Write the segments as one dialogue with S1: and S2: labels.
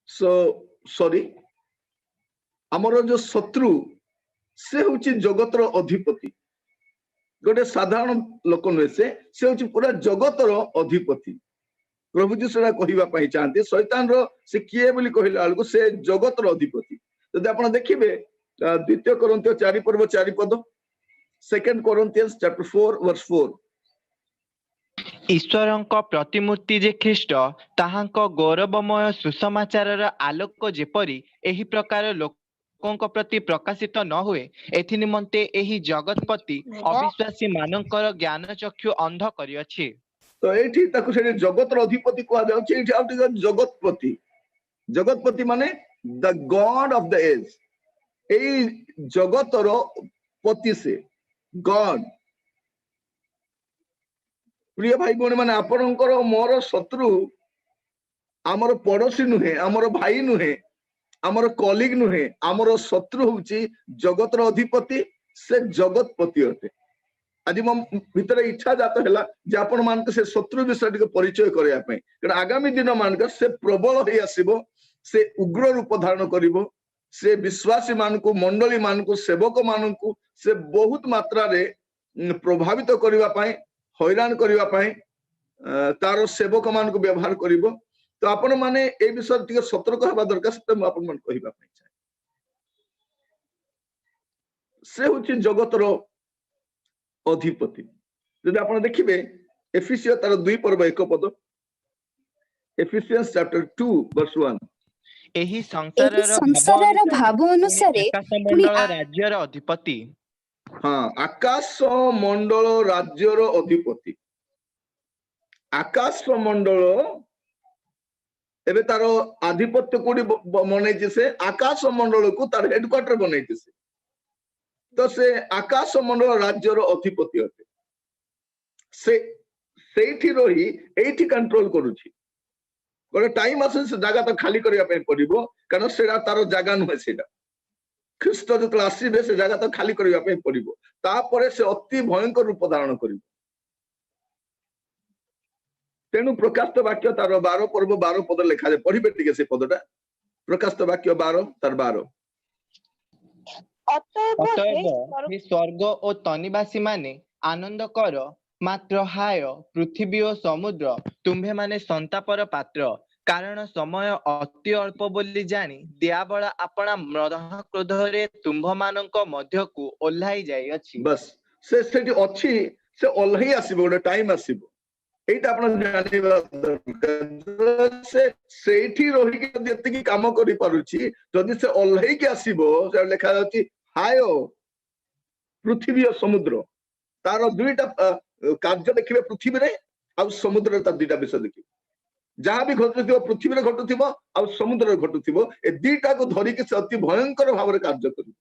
S1: So sorry आमर जो शत्रु से हूँ जगतर अधिपति गोटे साधारण लोक नुहे से हूँ पूरा जगतर अधिपति प्रभु जी से कहवाई चाहते शैतान से किए बोली कहला बेलू से जगतर अधिपति जब आप देखिए द्वितीय कोरिन्थियो 4 पर्व 4 पद 2 Corinthians chapter 4 verse 4
S2: ईश्वरଙ୍କ प्रतिमूर्ति जे ख्रीष्ट ताहाଙ୍କ गौरवमय सुसमाचारर आलोक जेपरी एही प्रकार लोकଙ୍କ प्रति प्रकाशित न हुए एथि निमंते एही जगतपति अविश्वासी मानकर ज्ञान चक्षु अंध करिअछि।
S1: तो एठी ताकु से जगतर अधिपति कहा जाउछि एठी आउ टिक जगतपति जगतपति माने the god of the age एई जगतर पति से गॉड प्रिय भाई भौणी माने आपणकर मोर शत्रु आमर पड़ोसी नुहे आमर भाई नुहे आमर कलिग नुहे आमर शत्रु होउची जगतर अधिपति से जगतपति अटे। आज मो भितर इच्छा जात हैला जे आपण मान से शत्रु विषय टिके परिचय करया पई कारण आगामी दिन मान से प्रबल होई आसीबो से उग्र रूप धारण करिवो से विश्वासी मान को मंडली मान को सेवक मान को से बहुत मात्रा रे प्रभावित करबा पई हैरान करबा पई तार सेवक मान को व्यवहार करिवो। तो आपण माने ए विषय टिके सतर्क होबा दरकार से म आपण मान कहबा पई चाहे से होची जगतर अधिपति। जदि आपण देखिबे एफिसियो तार 2 पर्व 1 पद एफिसियंस चैप्टर 2 वर्स 1
S2: एही संसारर
S3: भाव अनुसारे
S2: आकाशमंडल राज्यर अधिपति
S1: हाँ आकाश मंडल राज्यर अधिपति आकाश मंडल एबे तार आधिपत्य कोडी बनै से आकाश मंडल को तार हेडक्वार्टर बनै से तो से आकाश मंडल राज्यर अधिपति अटे से सेठी रही एठी कंट्रोल करूची गोटे टाइम आसे से जगह तो खाली करिया पे पड़िबो कारण सेडा तार जगह नुहे सेडा ख्रीष्ट जो आसबे से जगह तो खाली करिया पे पड़िबो तापरे से अति भयंकर रूप धारण करिबो। तेणु प्रकाशित वाक्य तार 12 पर्व 12 पद लिखा जाए पढ़िबे टिके से पदटा प्रकाशित वाक्य 12 तार 12
S2: अतएव हे स्वर्ग और तनिवासी माने आनंद कर मात्र हाय पृथ्वी और समुद्र तुम्भे माने संतापर पात्र कारण समय अति अल्प बोली जानी दियाबला आपणा मद क्रोध रे तुम्भ मानक मध्य को ओल्हाई जाई अछि।
S1: बस से सेठी अछि से ओल्हाई आसीबो गोटे टाइम आसीबो एटा आपण जानिबा दरकार से सेठी रही के जति की काम करि पारुछि जदि से ओल्हाई के आसीबो से लिखा जाछि हाय पृथ्वी और समुद्र तार दुईटा कार्य देखिबे पृथ्वी रे आ समुद्र रे तार दुईटा विषय देखिबे जहां भी घटुथिबो पृथ्वी रे घटुथिबो आ समुद्र रे घटुथिबो ए दुईटा को धरि के अति भयंकर भाव रे कार्य करिबो।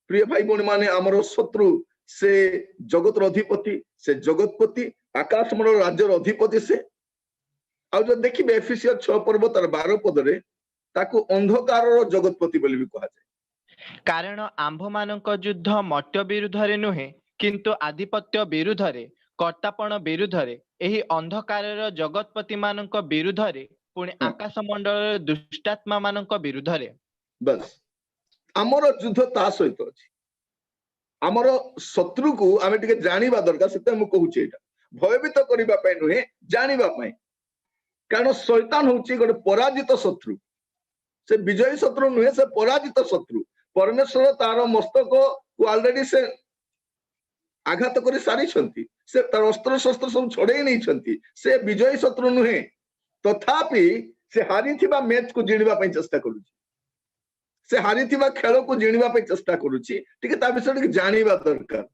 S1: प्रिय भाई भौणी माने हमर शत्रु से जगतर अधिपति से जगतपति आकाश मंडल राज्यर अधिपति से आ जो देखिबे एफिसियो 6 पर्व तार 12 पद रे ताकू अंधकार जगतपति बोली भी कहा जाए
S2: कारण आंभ मानक युद्ध मर्त्य विरुद्धरे नुहे किंतु आधिपत्य विरुद्धरे कर्तापण विरुद्धरे एही अंधकारर जगतपति मानक विरुद्धरे पुणी आकाश मंडल दुष्टात्मा मानक विरुद्धरे।
S1: बस आमर युद्ध ता सहित अछि आमर शत्रु को आमे टिके जानिबा दरकार सेते मु कहूची एटा भयभीत करिबा पय नुहे जानिबा पय कारण शैतान होची गोटे पराजित शत्रु से विजयी शत्रु नुहे से पराजित शत्रु परमेश्वर तार मस्तक को ऑलरेडी से आघात कर सारी से तार अस्त्र शस्त्र सब छड़े नहीं से विजयी शत्रु नुहे तथापि से हारी मैच को जिणवा चेष्टा करुची से हारी खेल को जिणवा चेष्टा करुची टिके ता विषय टिके जानिबा दरकार।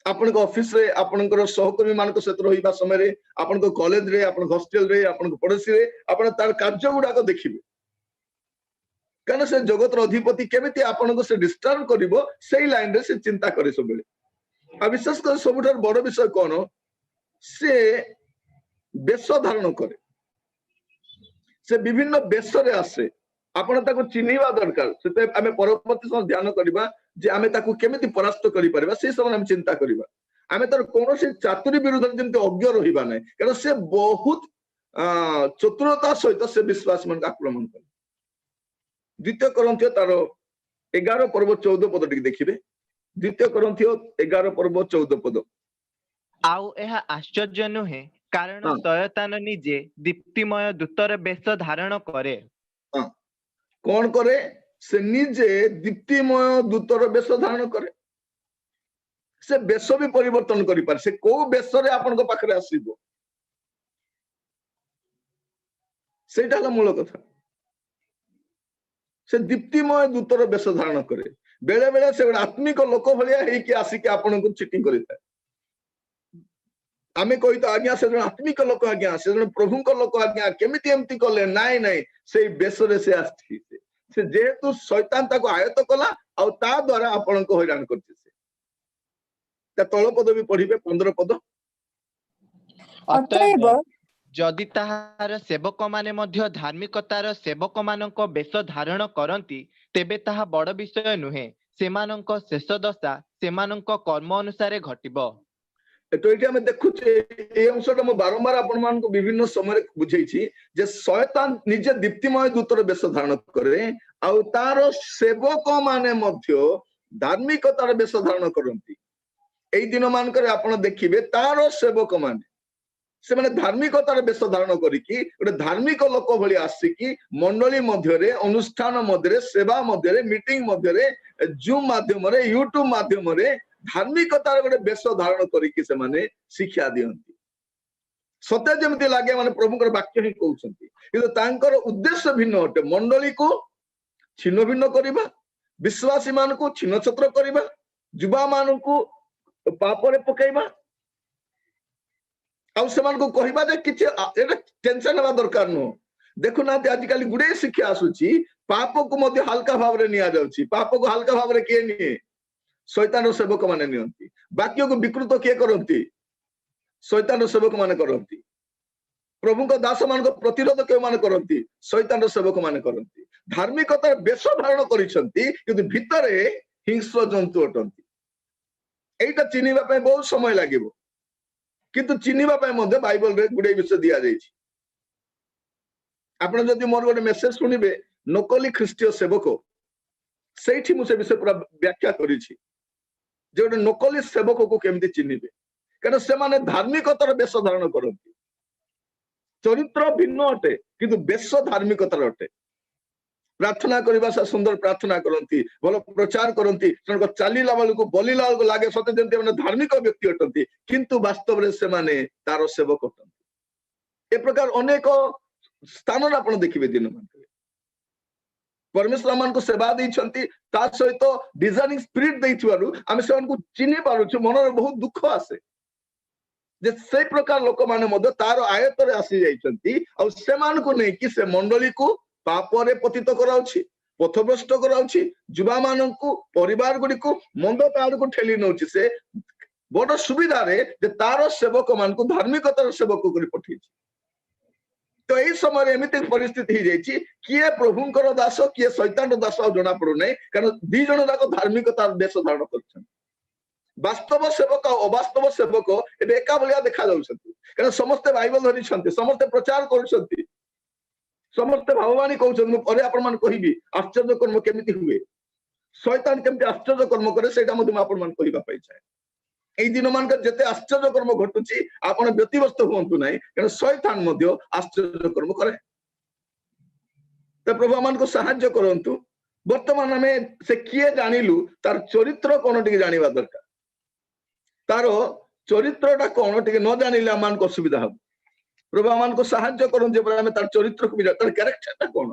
S1: आपण ऑफिस रे आपण सहकर्मी मान सहित रहिबा समय रे आपण कॉलेज रे आपण हॉस्टल रे आपण पड़ोसी रे आपण तार कार्य गुडाक देखिबे कारण से जगतर अधिपति केमिति आपण को से डिस्टर्ब करिवो सेही लाइन रे से चिंता करे सब बेले आ विशेष कर सबुठार बड़ विषय कोन से बेश धारण करे से विभिन्न बेश रे आसे आपण ताको चिन्हिबा दरकार सेते आमे परवर्ती समय ध्यान करबा जे आमे ताको केमिति परास्त करि परबा से समय हम चिंता करबा आमे तार कोनोसी चातुरी विरुद्ध जेंति अज्ञ रहिबा नै कारण से बहुत ଚତୁରତା ସହିତ ସେ ବିଶ୍ୱାସୀ ମାନଙ୍କୁ ଆକ୍ରମଣ କଲେ। ଦ୍ୱିତୀୟ କରନ୍ଥୀୟ ତାର 11 ପର୍ବ 14 ପଦ ଟିକେ ଦେଖିବେ। ଦ୍ୱିତୀୟ କରନ୍ଥୀୟ 11 ପର୍ବ 14 ପଦ।
S2: ଆଉ ଏହା ଆଶ୍ଚର୍ଯ୍ୟ ନୁହେଁ, କାରଣ
S1: ହଁ।
S2: ଶୟତାନ ନିଜେ ଦୀପ୍ତିମୟ ଦୂତର ବେଶ ଧାରଣ କରେ।
S1: ହଁ, କଣ କରେ? ସେ ନିଜେ ଦୀପ୍ତିମୟ ଦୂତର ବେଶ ଧାରଣ କରେ। ସେ ବେଶ ବି ପରିବର୍ତ୍ତନ କରିପାରେ। ସେ କୋଉ ବେଶରେ ଆପଣଙ୍କ ପାଖରେ ଆସିବ, ସେଇଟା ହେଲା ମୂଳ କଥା। ସେ ଦୀପ୍ତିମୟ ଦୂତର ବେଶ ଧାରଣ କରେ। ବେଳେ ବେଳେ ସେ ଗୋଟେ ଆତ୍ମିକ ଲୋକ ଭଳିଆ ହେଇକି ଆସିକି ଆପଣଙ୍କୁ ଚିଟିଂ କରିଥାଏ। ଆମେ କହିତ ଆଜ୍ଞା ସେ ଜଣେ ଆତ୍ମିକ ଲୋକ, ଆଜ୍ଞା ସେ ଜଣେ ପ୍ରଭୁଙ୍କ ଲୋକ, ଆଜ୍ଞା କେମିତି ଏମିତି କଲେ? ନାଇଁ ନାଇଁ, ସେଇ ବେଶରେ ସେ ଆସିଛି। ସେ ଯେହେତୁ ଶୈତାନ ତାକୁ ଆୟତ କଲା ଆଉ ତା ଦ୍ଵାରା ଆପଣଙ୍କୁ ହଇରାଣ କରିଛି। ସେ ତା ତଳ ପଦ ବି ପଢିବେ, 15 ପଦ।
S2: ଅତଏବ ଯଦି ତାହାର ସେବକମାନେ ମଧ୍ୟ ଧାର୍ମିକତାର ସେବକମାନଙ୍କ ବେଶ ଧାରଣ କରନ୍ତି, ତେବେ ତାହା ବଡ଼ ବିଷୟ ନୁହେଁ। ସେମାନଙ୍କ ଶେଷ ଦଶା ସେମାନଙ୍କ କର୍ମ ଅନୁସାରେ ଘଟିବ।
S1: ଏଠି ଆମେ ଦେଖୁଛେ, এই ଅଂଶଟା ମୁଁ ବାରମ୍ବାର ଆପଣମାନଙ୍କୁ ବିଭିନ୍ନ ସମୟରେ ବୁଝେଇଛି ଯେ ଶୟତାନ ନିଜେ ଦୀପ୍ତିମୟ ଦୂତର ବେଶ ଧାରଣ କରେ ଆଉ ତାର ସେବକ ମାନେ ମଧ୍ୟ ଧାର୍ମିକତାର ବେଶ ଧାରଣ କରନ୍ତି। ଏଇ ଦିନ ମାନଙ୍କରେ ଆପଣ ଦେଖିବେ ତାର ସେବକ ମାନେ, ସେମାନେ ଧାର୍ମିକତାର ବେଶ ଧାରଣ କରିକି ଗୋଟେ ଧାର୍ମିକ ଲୋକ ଭଳି ଆସିକି ମଣ୍ଡଳୀ ମଧ୍ୟରେ, ଅନୁଷ୍ଠାନ ମଧ୍ୟରେ, ସେବା ମଧ୍ୟରେ, ମିଟିଂ ମଧ୍ୟରେ, ଜୁମ୍ ମାଧ୍ୟମରେ, ୟୁଟ୍ୟୁବ ମାଧ୍ୟମରେ ଧାର୍ମିକତାର ଗୋଟେ ବେଶ ଧାରଣ କରିକି ସେମାନେ ଶିକ୍ଷା ଦିଅନ୍ତି। ସତେ ଯେମିତି ଲାଗେ ମାନେ ପ୍ରଭୁଙ୍କର ବାକ୍ୟ ହିଁ କହୁଛନ୍ତି, କିନ୍ତୁ ତାଙ୍କର ଉଦ୍ଦେଶ୍ୟ ଭିନ୍ନ ଅଟେ। ମଣ୍ଡଳୀକୁ ଛିନ୍ନ ଭିନ୍ନ କରିବା, ବିଶ୍ୱାସୀ ମାନଙ୍କୁ ଛିନ୍ନ ଛତ୍ର କରିବା, ଯୁବା ମାନଙ୍କୁ ପାପରେ ପକେଇବା ଆଉ ସେମାନଙ୍କୁ କହିବା ଯେ କିଛି ଏଟା ଟେନସନ ହେବା ଦରକାର ନୁହଁ। ଦେଖୁନାହାନ୍ତି ଆଜିକାଲି ଗୁଡେ ଶିକ୍ଷା ଆସୁଛି, ପାପକୁ ମଧ୍ୟ ହାଲକା ଭାବରେ ନିଆଯାଉଛି। ପାପକୁ ହାଲକା ଭାବରେ କିଏ ନିଏ? ଶୈତାନର ସେବକ ମାନେ ନିଅନ୍ତି। ବାକ୍ୟକୁ ବିକୃତ କିଏ କରନ୍ତି? ଶୈତାନର ସେବକ ମାନେ କରନ୍ତି। ପ୍ରଭୁଙ୍କ ଦାସ ମାନଙ୍କ ପ୍ରତିରୋଧ କେଉଁମାନେ କରନ୍ତି? ଶୈତାନର ସେବକ ମାନେ କରନ୍ତି। ଧାର୍ମିକତାର ବେଶ ଧାରଣ କରିଛନ୍ତି, କିନ୍ତୁ ଭିତରେ ହିଂସ୍ର ଜନ୍ତୁ ଅଟନ୍ତି। এইটা ଚିହ୍ନିବା ପାଇଁ ବହୁତ ସମୟ ଲାଗିବ, କିନ୍ତୁ ଚିହ୍ନିବା ପାଇଁ ମଧ୍ୟ ବାଇବଲରେ ଗୁଡେ ବିଷୟ ଦିଆଯାଇଛି। ଆପଣ ଯଦି ମୋର ଗୋଟେ ମେସେଜ ଶୁଣିବେ, ନକଲି ଖ୍ରୀଷ୍ଟୀୟ ସେବକ, ସେଇଠି ମୁଁ ସେ ବିଷୟ ପୁରା ବ୍ୟାଖ୍ୟା କରିଛି ଯେ ଗୋଟେ ନକଲି ସେବକକୁ କେମିତି ଚିହ୍ନିବେ। କାରଣ ସେମାନେ ଧାର୍ମିକତାର ବେଶ ଧାରଣ କରନ୍ତି। ଚରିତ୍ର ଭିନ୍ନ ଅଟେ, କିନ୍ତୁ ବେଶ ଧାର୍ମିକତାର ଅଟେ। ପ୍ରାର୍ଥନା କରିବା ସୁନ୍ଦର ପ୍ରାର୍ଥନା କରନ୍ତି, ଭଲ ପ୍ରଚାର କରନ୍ତି, ସେମାନଙ୍କ ଚାଲିଲା ବେଳକୁ ବଲିଲା ବେଳକୁ ଲାଗେ ସତେ ଯେମିତି ସେମାନେ ଧାର୍ମିକ ବ୍ୟକ୍ତି ଅଟନ୍ତି, କିନ୍ତୁ ବାସ୍ତବରେ ସେମାନେ ତାର ସେବକ ଅଟନ୍ତି। ଏ ପ୍ରକାର ଅନେକ ସ୍ଥାନରେ ଆପଣ ଦେଖିବେ ଦିନ ମାନଙ୍କରେ ପରମେଶ୍ୱର ମାନଙ୍କୁ ସେବା ଦେଇଛନ୍ତି, ତା ସହିତ ଡିଜାଇନିଂ ସ୍ପିରିଟ ଦେଇଥିବାରୁ ଆମେ ସେମାନଙ୍କୁ ଚିହ୍ନି ପାରୁଛୁ। ମନରେ ବହୁତ ଦୁଃଖ ଆସେ ଯେ ସେଇ ପ୍ରକାର ଲୋକମାନେ ମଧ୍ୟ ତାର ଆୟତରେ ଆସି ଯାଇଛନ୍ତି ଆଉ ସେମାନଙ୍କୁ ନେଇକି ସେ ମଣ୍ଡଳୀକୁ ପାପରେ ପତିତ କରାଉଛି, ପଥଭ୍ରଷ୍ଟ କରାଉଛି, ଯୁବା ମାନଙ୍କୁ, ପରିବାର ଗୁଡିକୁ ମନ୍ଦ ଆଡକୁ ଠେଲି ନଉଛି। ସେ ବଡ ସୁବିଧାରେ ଯେ ତାର ସେବକ ମାନଙ୍କୁ ଧାର୍ମିକତାର ସେବକ କରି ପଠେଇଛି। ତ ଏଇ ସମୟରେ ଏମିତି ପରିସ୍ଥିତି ହେଇଯାଇଛି, କିଏ ପ୍ରଭୁଙ୍କର ଦାସ କିଏ ଶୈତାନର ଦାସ ଆଉ ଜଣା ପଡୁନାହିଁ, କାରଣ ଦି ଜଣ ଯାକ ଧାର୍ମିକତାର ବେଶ ଧାରଣ କରିଛନ୍ତି। ବାସ୍ତବ ସେବକ ଆଉ ଅବାସ୍ତବ ସେବକ ଏବେ ଏକା ଭଳିଆ ଦେଖା ଯାଉଛନ୍ତି, କାରଣ ସମସ୍ତେ ବାଇବଲ ଧରିଛନ୍ତି, ସମସ୍ତେ ପ୍ରଚାର କରୁଛନ୍ତି, ସମସ୍ତେ ଭାବବାଣୀ କହୁଛନ୍ତି। ମୁଁ ପରେ ଆପଣ ମାନଙ୍କୁ କହିବି ଆଶ୍ଚର୍ଯ୍ୟ କର୍ମ କେମିତି ହୁଏ, ଶୈତାନ କେମିତି ଆଶ୍ଚର୍ଯ୍ୟ କର୍ମ କରେ, ସେଇଟା ମଧ୍ୟ ମୁଁ ଆପଣ ମାନଙ୍କୁ କହିବା ପାଇଁ ଚାହେଁ। এই দিନ ମାନଙ୍କରେ ଯେତେ ଆଶ୍ଚର୍ଯ୍ୟ କର୍ମ ଘଟୁଛି ଆପଣ ବ୍ୟତିବ୍ୟସ୍ତ ହୁଅନ୍ତୁ ନାହିଁ, କାରଣ ଶୈତାନ ମଧ୍ୟ ଆଶ୍ଚର୍ଯ୍ୟ କର୍ମ କରେ। ତ ପ୍ରଭୁ ଆମମାନଙ୍କୁ ସାହାଯ୍ୟ କରନ୍ତୁ। ବର୍ତ୍ତମାନ ଆମେ ସେ କିଏ ଜାଣିଲୁ, ତାର ଚରିତ୍ର କଣ ଟିକେ ଜାଣିବା ଦରକାର। ତାର ଚରିତ୍ରଟା କଣ ଟିକେ ନ ଜାଣିଲେ ଆମମାନଙ୍କୁ ଅସୁବିଧା ହବ। ପ୍ରଭୁ ଆମମାନଙ୍କୁ ସାହାଯ୍ୟ କରନ୍ତୁ ଯେପରି ଆମେ ତାର ଚରିତ୍ରକୁ ବି ତାର କ୍ୟାରେକ୍ଟରଟା କଣ,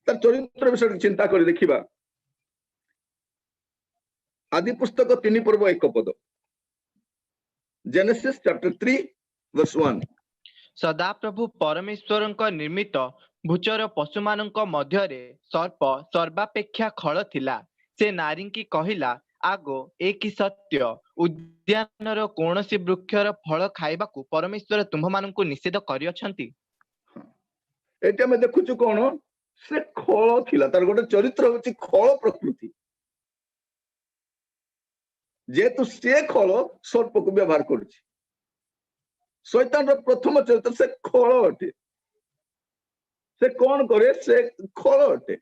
S1: ତାର ଚରିତ୍ର ବିଷୟରେ ଚିନ୍ତା କରି ଦେଖିବା। ଆଦି ପୁସ୍ତକ 3 ପର୍ବ 1 ପଦ, ଜେନେସିସ୍ ଚାପ୍ଟର 3 verse 1।
S2: ସଦାପ୍ରଭୁ ପରମେଶ୍ୱରଙ୍କ ନିର୍ମିତ ଭୂଚର ପଶୁମାନଙ୍କ ମଧ୍ୟରେ ସର୍ପ ସର୍ବାପେକ୍ଷା ଖଳ ଥିଲା। ସେ ନାରୀଙ୍କି କହିଲା, ଆଗୋ ଏ କି ସତ୍ୟ, ଉଦ୍ୟାନର କୌଣସି ବୃକ୍ଷର ଫଳ ଖାଇବାକୁ ପରମେଶ୍ୱର ତୁମ୍ଭମାନଙ୍କୁ ନିଷେଧ କରିଅଛନ୍ତି?
S1: ଏଠି ଆମେ ଦେଖୁଛୁ କଣ, ସେ ଖଳ ଥିଲା, ତାର ଗୋଟେ ଚରିତ୍ର ହଉଛି ଖଳ ପ୍ରକୃତି। ଯେହେତୁ ସେ ଖଳ ସର୍ପକୁ ବ୍ୟବହାର କରୁଛି, शैतान प्रथम चरित्र से खल अटे से कौन करे से खल अटे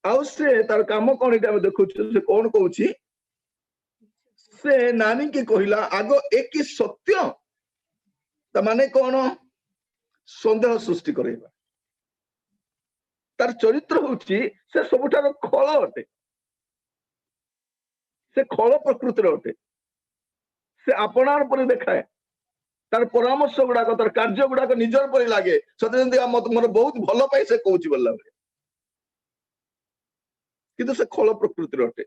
S1: आउ से तार काम कौन ये देखु से कौन कहूँ से नानी की कहला आग एक सत्य माने कौन सन्देह सृष्टि करेगा तार चरित्र होची से सबुठार खल अटे से खल प्रकृतिर अटे से आपणार पर देखाए तार परामर्श गुड़ाक तार कार्य गुड़ाक निजर पर लगे सते मोर बहुत भल पाए से कहूँ बोलला किंतु से खल प्रकृतिर अटे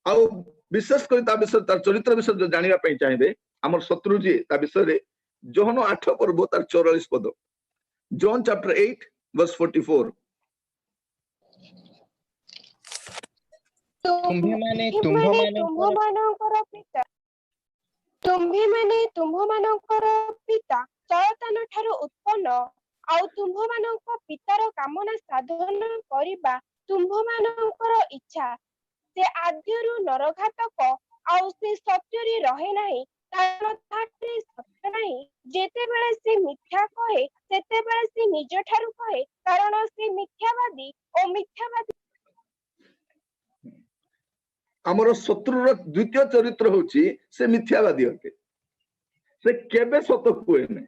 S1: आउ विशेष कर विषय तार चरित्र विषय जो जानापी चाहिए आम शत्रु जी विषय जोहन 8 पर्व तार 44 पद जॉन चैप्टर 8 वर्स 44
S3: तुम्हें तुम्भମାନଙ୍କର ପିତା ଶୟତାନ ଠାରୁ ଉତ୍ପନ୍ନ ଆଉ ତୁମ୍ଭମାନଙ୍କ ପିତାର କାମନା ସାଧନ କରିବା ତୁମ୍ଭମାନଙ୍କର ଇଚ୍ଛା ସେ ଆଦ୍ୟରୁ ନରଘାତକ ଆଉ ସେ ସତ୍ୟରେ ରହେ ନାହିଁ କାରଣ ତାହାରେ ସତ୍ୟ ନାହିଁ ଯେତେବେଳେ ସେ ମିଥ୍ୟା କହେ ସେତେବେଳେ ସେ ନିଜ ଠାରୁ କହେ କାରଣ ସେ ମିଥ୍ୟାବାଦୀ ଓ ମିଥ୍ୟାବାଦୀ
S1: आमर शत्रुर द्वितीय चरित्र होची से मिथ्यावादी अटे से केबे सत कुए नहीं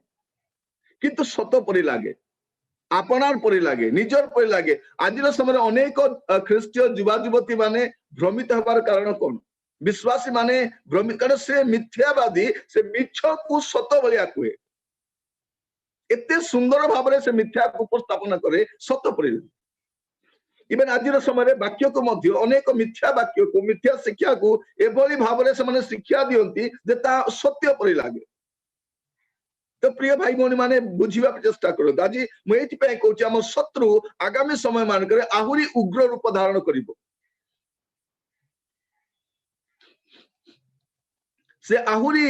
S1: किंतु सत परि लागे आपणार परि लागे निजर परि लागे आज समय अनेक ख्रीष्टीय युवा युवती माने भ्रमित हबार कारण कौन विश्वासी माने भ्रमित कारण से मिथ्यावादी से मिछ को सत भलिया कुए एते सुंदर भाव से मिथ्या को उपस्थापन करे सत परि इवन आज समय वाक्य को मध्य अनेक मिथ्या वाक्य को मिथ्या शिक्षा को एभली भाव से शिक्षा दियंती जे ता सत्य परि लागे तो प्रिय भाई भौणी माने बुझिबा चेष्टा करो आज मुझे कहूँ आम शत्रु आगामी समय मानक आहुरी उग्र रूप धारण करिबो से आहुरी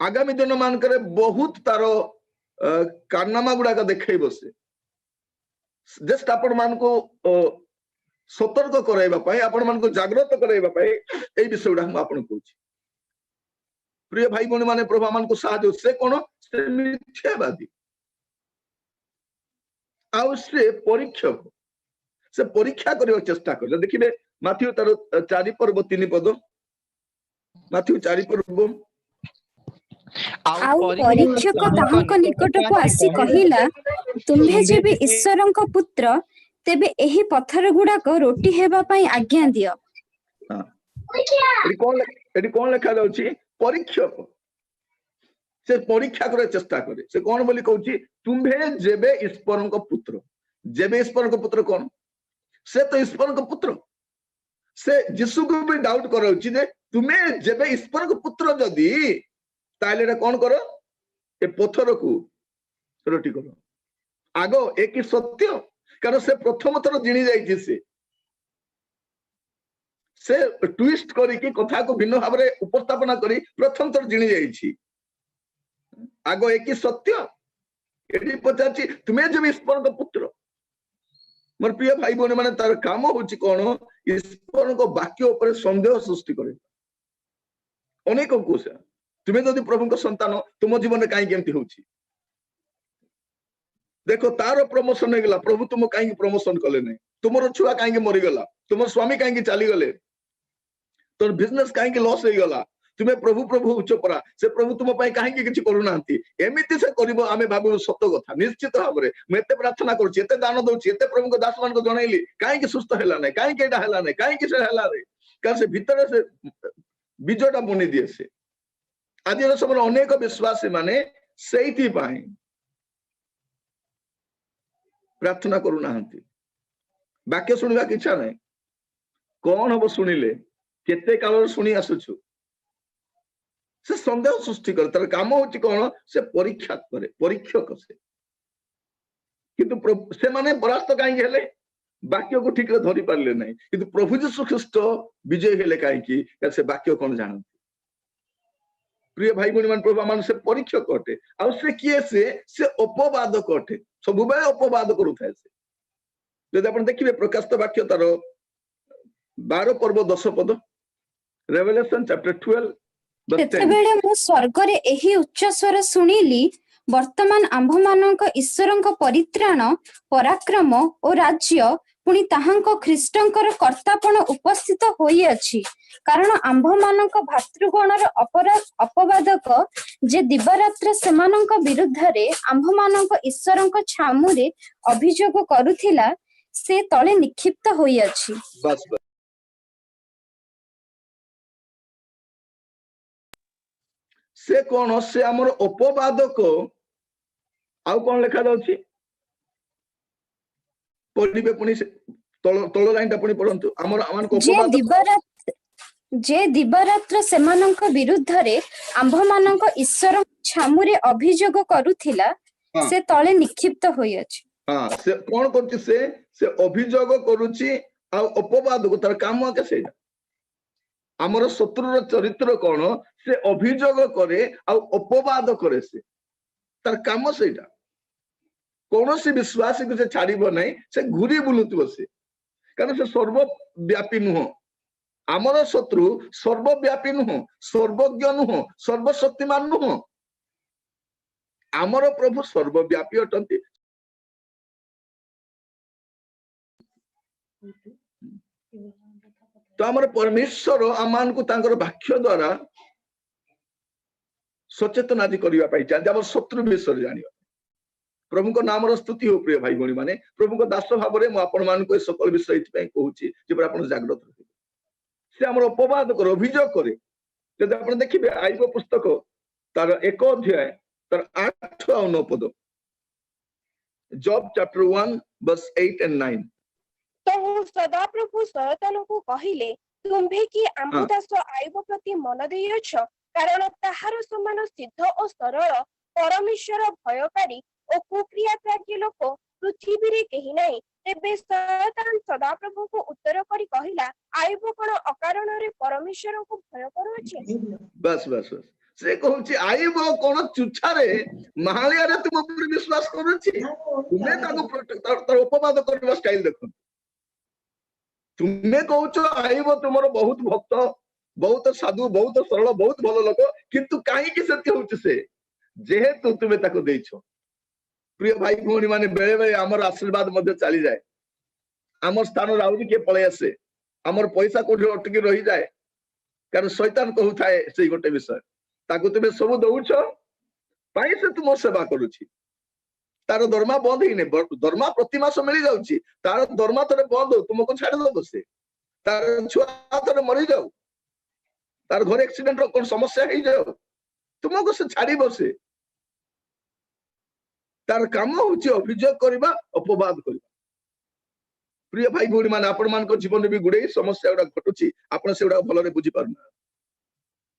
S1: आगामी दिन मानक बहुत तार कारनामा गुड़ाक देखै बसे जस्ट आपण मान को सतर्क कराइबा आपण मान को जागृत कराइबा ए विषय गुड़ा हम आपन कहूँ प्रिय भाई भौणी माने प्रभु मान को साहाय्य से कौन से मिथ्यावादी आउ से परीक्षक से परीक्षा करने चेष्टा कर देखिए माथ्यू तार 4 पर्व 3 पद माथ्यू 4 पर्व
S4: आउ परीक्षक ताहांक निकटको आसी कहिला तुम्हे जेबे ईश्वरंक पुत्र तेबे एही पत्थर गुड़ाक रोटी हेबा पई आज्ञा दियो
S1: एडी कोन लिखा जाउची परीक्षक से परीक्षा करे चेष्टा करे से कोन बोली कहउची तुम्हे जेबे ईश्वरंक पुत्र जेबे ईश्वरंक पुत्र कोन से तो ईश्वरंक पुत्र से यीशु को भी डाउट कराउची जे तुम्हे जेबे ईश्वरंक पुत्र जदी ताले कौन करो ए पत्थर को रोटी करो आगो एक सत्य कारण से प्रथम थर जिणी जाइए से ट्विस्ट करिके कथा को भिन्न भाव में उपस्थापना करी प्रथम थर जिणी जाइए आगो एक सत्य एडी पचाची तुम्हें जब ईश्वर का पुत्र मोर प्रिय भाई भौणी माने तार काम होची कौन ईश्वर को वाक्य ऊपर संदेह सृष्टि करे अनेक को तुम्हें जदि प्रभु को संतान तुम जीवन में कहीं केमती होची देखो तार प्रमोशन हो प्रभु तुम कहीं प्रमोशन कले नहीं तुम छुआ कहीं मरीगला तुम स्वामी कहीं चली गले तुम बिजनेस कहीं लॉस हो गला तुम्हें प्रभु प्रभु उच्च परा से प्रभु तुम कहीं किसी करूना एमती से आम भाव सत कथा निश्चित भाव में मुझे प्रार्थना करुच्ची दान दूसरी एत प्रभु को दास मान को जनइली कहीं सुस्थ है ना कहीं कहीं से भितर से बीजटा बुनी दिए से आज समय अनेक विश्वासी माने से प्रार्थना करूना वाक्य शुणा इच्छा ना कौन हम शुणिले केते काल शुणी आसुछु से संदेह सृष्टि करे तार काम होची कौन से परीक्षा करे परीक्षक से किंतु से माने परास्त कहीं हेले वाक्य को ठीक धरी पारे ना किंतु प्रभु यीशु ख्रीष्ट विजय हेले कहीं से वाक्य कौन जानते प्रिय भाई भौणी मान प्रभु मान से परीक्षक अटे आ से किए से अपवादक अटे सब अपवाद करुए से जब आप देखिए प्रकाशित वाक्य तार 12 पर्व 10 पद रेवलेशन चैप्टर 12
S4: ସେତେବେଳେ ମୁଁ ସ୍ୱର୍ଗରେ ଏହି ଉଚ୍ଚ ସ୍ୱର ଶୁଣିଲି, ବର୍ତ୍ତମାନ ଆମ୍ଭମାନଙ୍କ ଈଶ୍ୱରଙ୍କ ପରିତ୍ରାଣ, ପରାକ୍ରମ ଓ ରାଜ୍ୟ ପୁଣି ତାହାଙ୍କ ଖ୍ରୀଷ୍ଟଙ୍କର କର୍ତ୍ତାପଣ ଉପସ୍ଥିତ ହୋଇଅଛି। କାରଣ ଆମ୍ଭମାନଙ୍କ ଭାତୃଗଣର ଅପବାଦକ ଯେ ଦିବାରାତ୍ର ସେମାନଙ୍କ ବିରୁଦ୍ଧରେ ଆମ୍ଭମାନଙ୍କ ଈଶ୍ୱରଙ୍କ ଛାମୁରେ ଅଭିଯୋଗ କରୁଥିଲା, ସେ ତଳେ ନିକ୍ଷିପ୍ତ ହୋଇଅଛି।
S1: ବାସ୍ ବାସ୍। ସେ କଣ? ସେ ଆମର ଅପବାଦକ। ଆଉ କଣ ଲେଖା ଯାଉଛି? ପଢିବେ ପୁଣି ତଳ ଲାଇନଟା ପୁଣି ପଢନ୍ତୁ। ଆମର
S4: ଯେ ଦିବାରାତ୍ର ସେମାନଙ୍କ ବିରୁଦ୍ଧରେ ଆମ୍ଭମାନଙ୍କ ଈଶ୍ୱର ଛାମୁରେ ଅଭିଯୋଗ କରୁଥିଲା, ସେ ତଳେ ନିକ୍ଷିପ୍ତ ହୋଇଅଛି।
S1: ସେ କଣ କରୁଛି? ସେ ଅଭିଯୋଗ କରୁଛି ଆଉ ଅପବାଦକୁ, ତାର କାମ ଆକେ ସେଇଟା। ଆମର ଶତ୍ରୁର ଚରିତ୍ର କଣ? ସେ ଅଭିଯୋଗ କରେ ଆଉ ଅପବାଦ କରେ। ସେ ତାର କାମ ସେଇଟା। କୌଣସି ବିଶ୍ୱାସୀକୁ ସେ ଛାଡିବ ନାହିଁ। ସେ ଘୁରି ବୁଲୁଥିବ ସେ, କାରଣ ସେ ସର୍ବବ୍ୟାପୀ ନୁହଁ। ଆମର ଶତ୍ରୁ ସର୍ବବ୍ୟାପୀ ନୁହଁ, ସର୍ବଜ୍ଞ ନୁହଁ, ସର୍ବଶକ୍ତିମାନ ନୁହଁ। ଆମର ପ୍ରଭୁ ସର୍ବବ୍ୟାପୀ ଅଟନ୍ତି। ତ ଆମର ପରମେଶ୍ୱର ଆମମାନଙ୍କୁ ତାଙ୍କର ବାକ୍ୟ ଦ୍ଵାରା ସଚେତନ ଆଜି କରିବା ପାଇଁ ଚାହାନ୍ତି, ଆମର ଶତ୍ରୁ ବିଷୟରେ ଜାଣିବା। ପ୍ରଭୁଙ୍କ ନାମର ସ୍ତୁତି ହଉ। ପ୍ରିୟ ଭାଇ ଭଉଣୀ ମାନେ, ପ୍ରଭୁଙ୍କ ଦାସ ଭାବରେ ମୁଁ ଆପଣ ମାନଙ୍କୁ ଏ ସକଳ ବିଷୟ ଏଥିପାଇଁ କହୁଛି ଯେପରି ଆପଣ ଜାଗ୍ରତ ରହିବେ। ସେ ଆମର ଅପବାଦ କରେ, ଅଭିଯୋଗ କରେ। ଯଦି ଆପଣ ଦେଖିବେ ଆଇବ ପୁସ୍ତକ ତାର 1 ଅଧ୍ୟାୟ ତାର 8 ଆଉ 9 ପଦ, ଜବ୍ ଚାପ୍ଟର 1 verse 8 and 9।
S3: ତହୁ ସଦାପ୍ରଭୁ ଶୟତାନକୁ କହିଲେ, ତୁମ୍ଭେ କି ଆମ୍ଭ ଦାସ ଆଇବ ପ୍ରତି ମନ ଦେଇଅଛ? କାରଣ ତାହାର ସମାନ ସିଦ୍ଧ ଓ ସରଳ, ପରମେଶ୍ୱର ଭୟକାରୀ ଓ କୁକ୍ରିୟା ତ୍ୟାଗୀ ଲୋକ ପୃଥିବୀରେ କେହି ନାହିଁ। ତେବେ ଶୟତାନ ସଦାପ୍ରଭୁଙ୍କୁ ଉତ୍ତର କରି କହିଲା, ଆଇବ କଣ ଅକାରଣରେ ପରମେଶ୍ୱରଙ୍କୁ ଭୟ କରୁଅଛି?
S1: ବାସ୍ ବାସ୍ ବାସ୍। ସେ କହୁଛି ଆଇବ କଣ ଚୁଛାରେ ମାହାଳିଆରେ ତୁମ ଉପରେ ବିଶ୍ୱାସ କରୁଛି। ତୁମେ ତାକୁ ତାର ଅପବାଦ କରିବା ଷ୍ଟାଇଲ ଦେଖନ୍ତୁ। ତୁମେ କହୁଛ ଆଇବ ତୁମର ବହୁତ ଭକ୍ତ, ବହୁତ ସାଧୁ, ବହୁତ ସରଳ, ବହୁତ ଭଲ ଲୋକ, କିନ୍ତୁ କାହିଁକି ସେମିତି ହଉଛି? ସେ ଯେହେତୁ ତୁମେ ତାକୁ ଦେଇଛ। ପ୍ରିୟ ଭାଇ ଭଉଣୀ ମାନେ, ବେଳେ ବେଳେ ଆମର ଆଶୀର୍ବାଦ ମଧ୍ୟ ଚାଲିଯାଏ। ଆମର ସ୍ଥାନରେ ଆହୁରି କିଏ ପଳେଇ ଆସେ। ଆମର ପଇସା କୋଉଠି ଅଟକି ରହିଯାଏ, କାରଣ ଶୈତାନ କହୁଥାଏ ସେଇ ଗୋଟେ ବିଷୟ। ତାକୁ ତୁମେ ସବୁ ଦଉଛ ପାଇଁ ସେ ତୁମ ସେବା କରୁଛି। ତାର ଦରମା ବନ୍ଦ ହେଇନି, ଦରମା ପ୍ରତି ମାସ ମିଳି ଯାଉଛି। ତାର ଦରମା ଥରେ ବନ୍ଦ ହଉ, ତୁମକୁ ଛାଡିଦବ ସେ। ତାର ଛୁଆ ଥରେ ମରିଯାଉ, ତାର ଘରେ ଆକ୍ସିଡେଣ୍ଟ ର କଣ ସମସ୍ୟା ହେଇଯାଉ, ତୁମକୁ ସେ ଛାଡିବ। ସେ ତାର କାମ ହଉଛି ଅଭିଯୋଗ କରିବା, ଅପବାଦ କରିବା। ପ୍ରିୟ ଭାଇ ଭଉଣୀ ମାନେ, ଆପଣ ମାନଙ୍କ ଜୀବନରେ ବି ଗୁଡେ ସମସ୍ୟା ଗୁଡା ଘଟୁଛି, ଆପଣ ସେଗୁଡା ଭଲରେ ବୁଝିପାରୁନାହାନ୍ତି।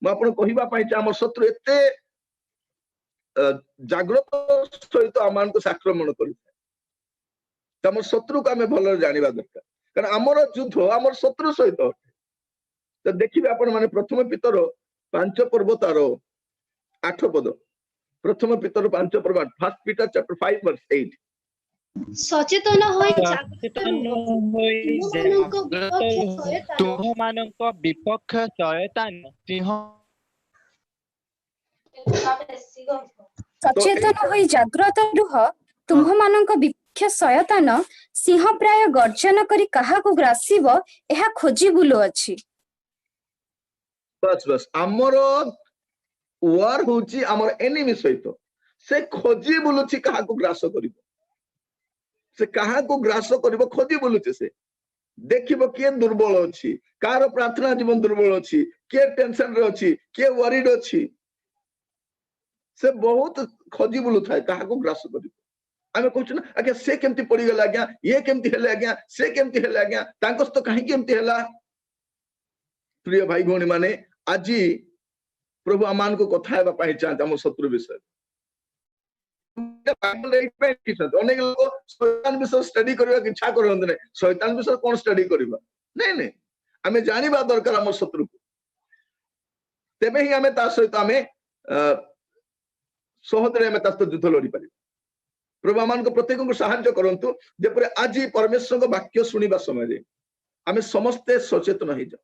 S1: ମୁଁ ଆପଣ କହିବା ପାଇଁ ଆମ ଶତ୍ରୁ ଏତେ ଜାଗ୍ରତ ସହିତ ଆମମାନଙ୍କୁ ଆକ୍ରମଣ କରିଥାଏ। ଆମ ଶତ୍ରୁକୁ ଆମେ ଭଲରେ ଜାଣିବା ଦରକାର, କାରଣ ଆମର ଯୁଦ୍ଧ ଆମର ଶତ୍ରୁ ସହିତ ଅଟେ। ତ ଦେଖିବେ ଆପଣ ମାନେ, ପ୍ରଥମ ପିତର 5 ପର୍ବ ତାର 8 ପଦ। ପ୍ରଥମ ପିତର 5 ପର୍ବ 1 Peter chapter 5 verse 8।
S5: ସଚେତନ ହୋଇ
S2: ତୁମ୍ଭମାନଙ୍କ ବିପକ୍ଷ ଶୟତାନ ସିଂହ।
S4: ସଚେତନ ହୋଇ ଜାଗ୍ରତ ରୁହ, ତୁମ୍ଭମାନଙ୍କ ବିପକ୍ଷ ଶୟତାନ ସିଂହ ପ୍ରାୟ ଗର୍ଜନ କରି କାହାକୁ ଗ୍ରାସିବ ଏହା ଖୋଜି ବୁଲୁଅଛି।
S1: ବାସ୍ ବାସ୍। ଆମର ୱାର ହଉଛି ଆମର ଏନିମି ସହିତ। ସେ ଖୋଜି ବୁଲୁଛି କାହାକୁ ଗ୍ରାସ କରିବ। ସେ କାହାକୁ ଗ୍ରାସ କରିବ ଖୋଜି ବୁଲୁଛି। ସେ ଦେଖିବ କିଏ ଦୁର୍ବଳ ଅଛି, କାହାର ପ୍ରାର୍ଥନା ଜୀବନ ଦୁର୍ବଳ ଅଛି, କିଏ ଟେନସନ ରେ ଅଛି, କିଏ ୱାରିଡ ଅଛି। ସେ ବହୁତ ଖୋଜି ବୁଲୁଥାଏ କାହାକୁ ଗ୍ରାସ କରିବ। ଆମେ କହୁଛୁ ନା, ଆଜ୍ଞା ସେ କେମିତି ପଡିଗଲା, ଆଜ୍ଞା ଇଏ କେମିତି ହେଲେ, ଆଜ୍ଞା ସେ କେମିତି ହେଲେ, ଆଜ୍ଞା ତାଙ୍କ ସହିତ କାହିଁକି ଏମିତି ହେଲା। ପ୍ରିୟ ଭାଇ ଭଉଣୀ ମାନେ, ଆଜି ପ୍ରଭୁ ଆମମାନଙ୍କୁ କଥା ହେବା ପାଇଁ ଚାହାନ୍ତି ଆମ ଶତ୍ରୁ ବିଷୟରେ। ଅନେକ ଲୋକ ଶୈତାନ ବିଷୟ ଷ୍ଟଡି କରିବାକୁ ଇଚ୍ଛା କରନ୍ତି ନାହିଁ। ଶୈତାନ ବିଷୟ କଣ ଷ୍ଟଡି କରିବା? ନାଇଁ ନାଇଁ, ଆମେ ଜାଣିବା ଦରକାର ଆମ ଶତ୍ରୁକୁ। ତେବେ ହିଁ ଆମେ ତା ସହିତ ଆମେ ସହଜରେ ଆମେ ତା ସହିତ ଯୁଦ୍ଧ ଲଢିପାରିବା। ପ୍ରଭୁ ଆମମାନଙ୍କୁ ପ୍ରତ୍ୟେକଙ୍କୁ ସାହାଯ୍ୟ କରନ୍ତୁ, ଯେପରି ଆଜି ପରମେଶ୍ୱରଙ୍କ ବାକ୍ୟ ଶୁଣିବା ସମୟରେ ଆମେ ସମସ୍ତେ ସଚେତନ ହେଇଯାଉ।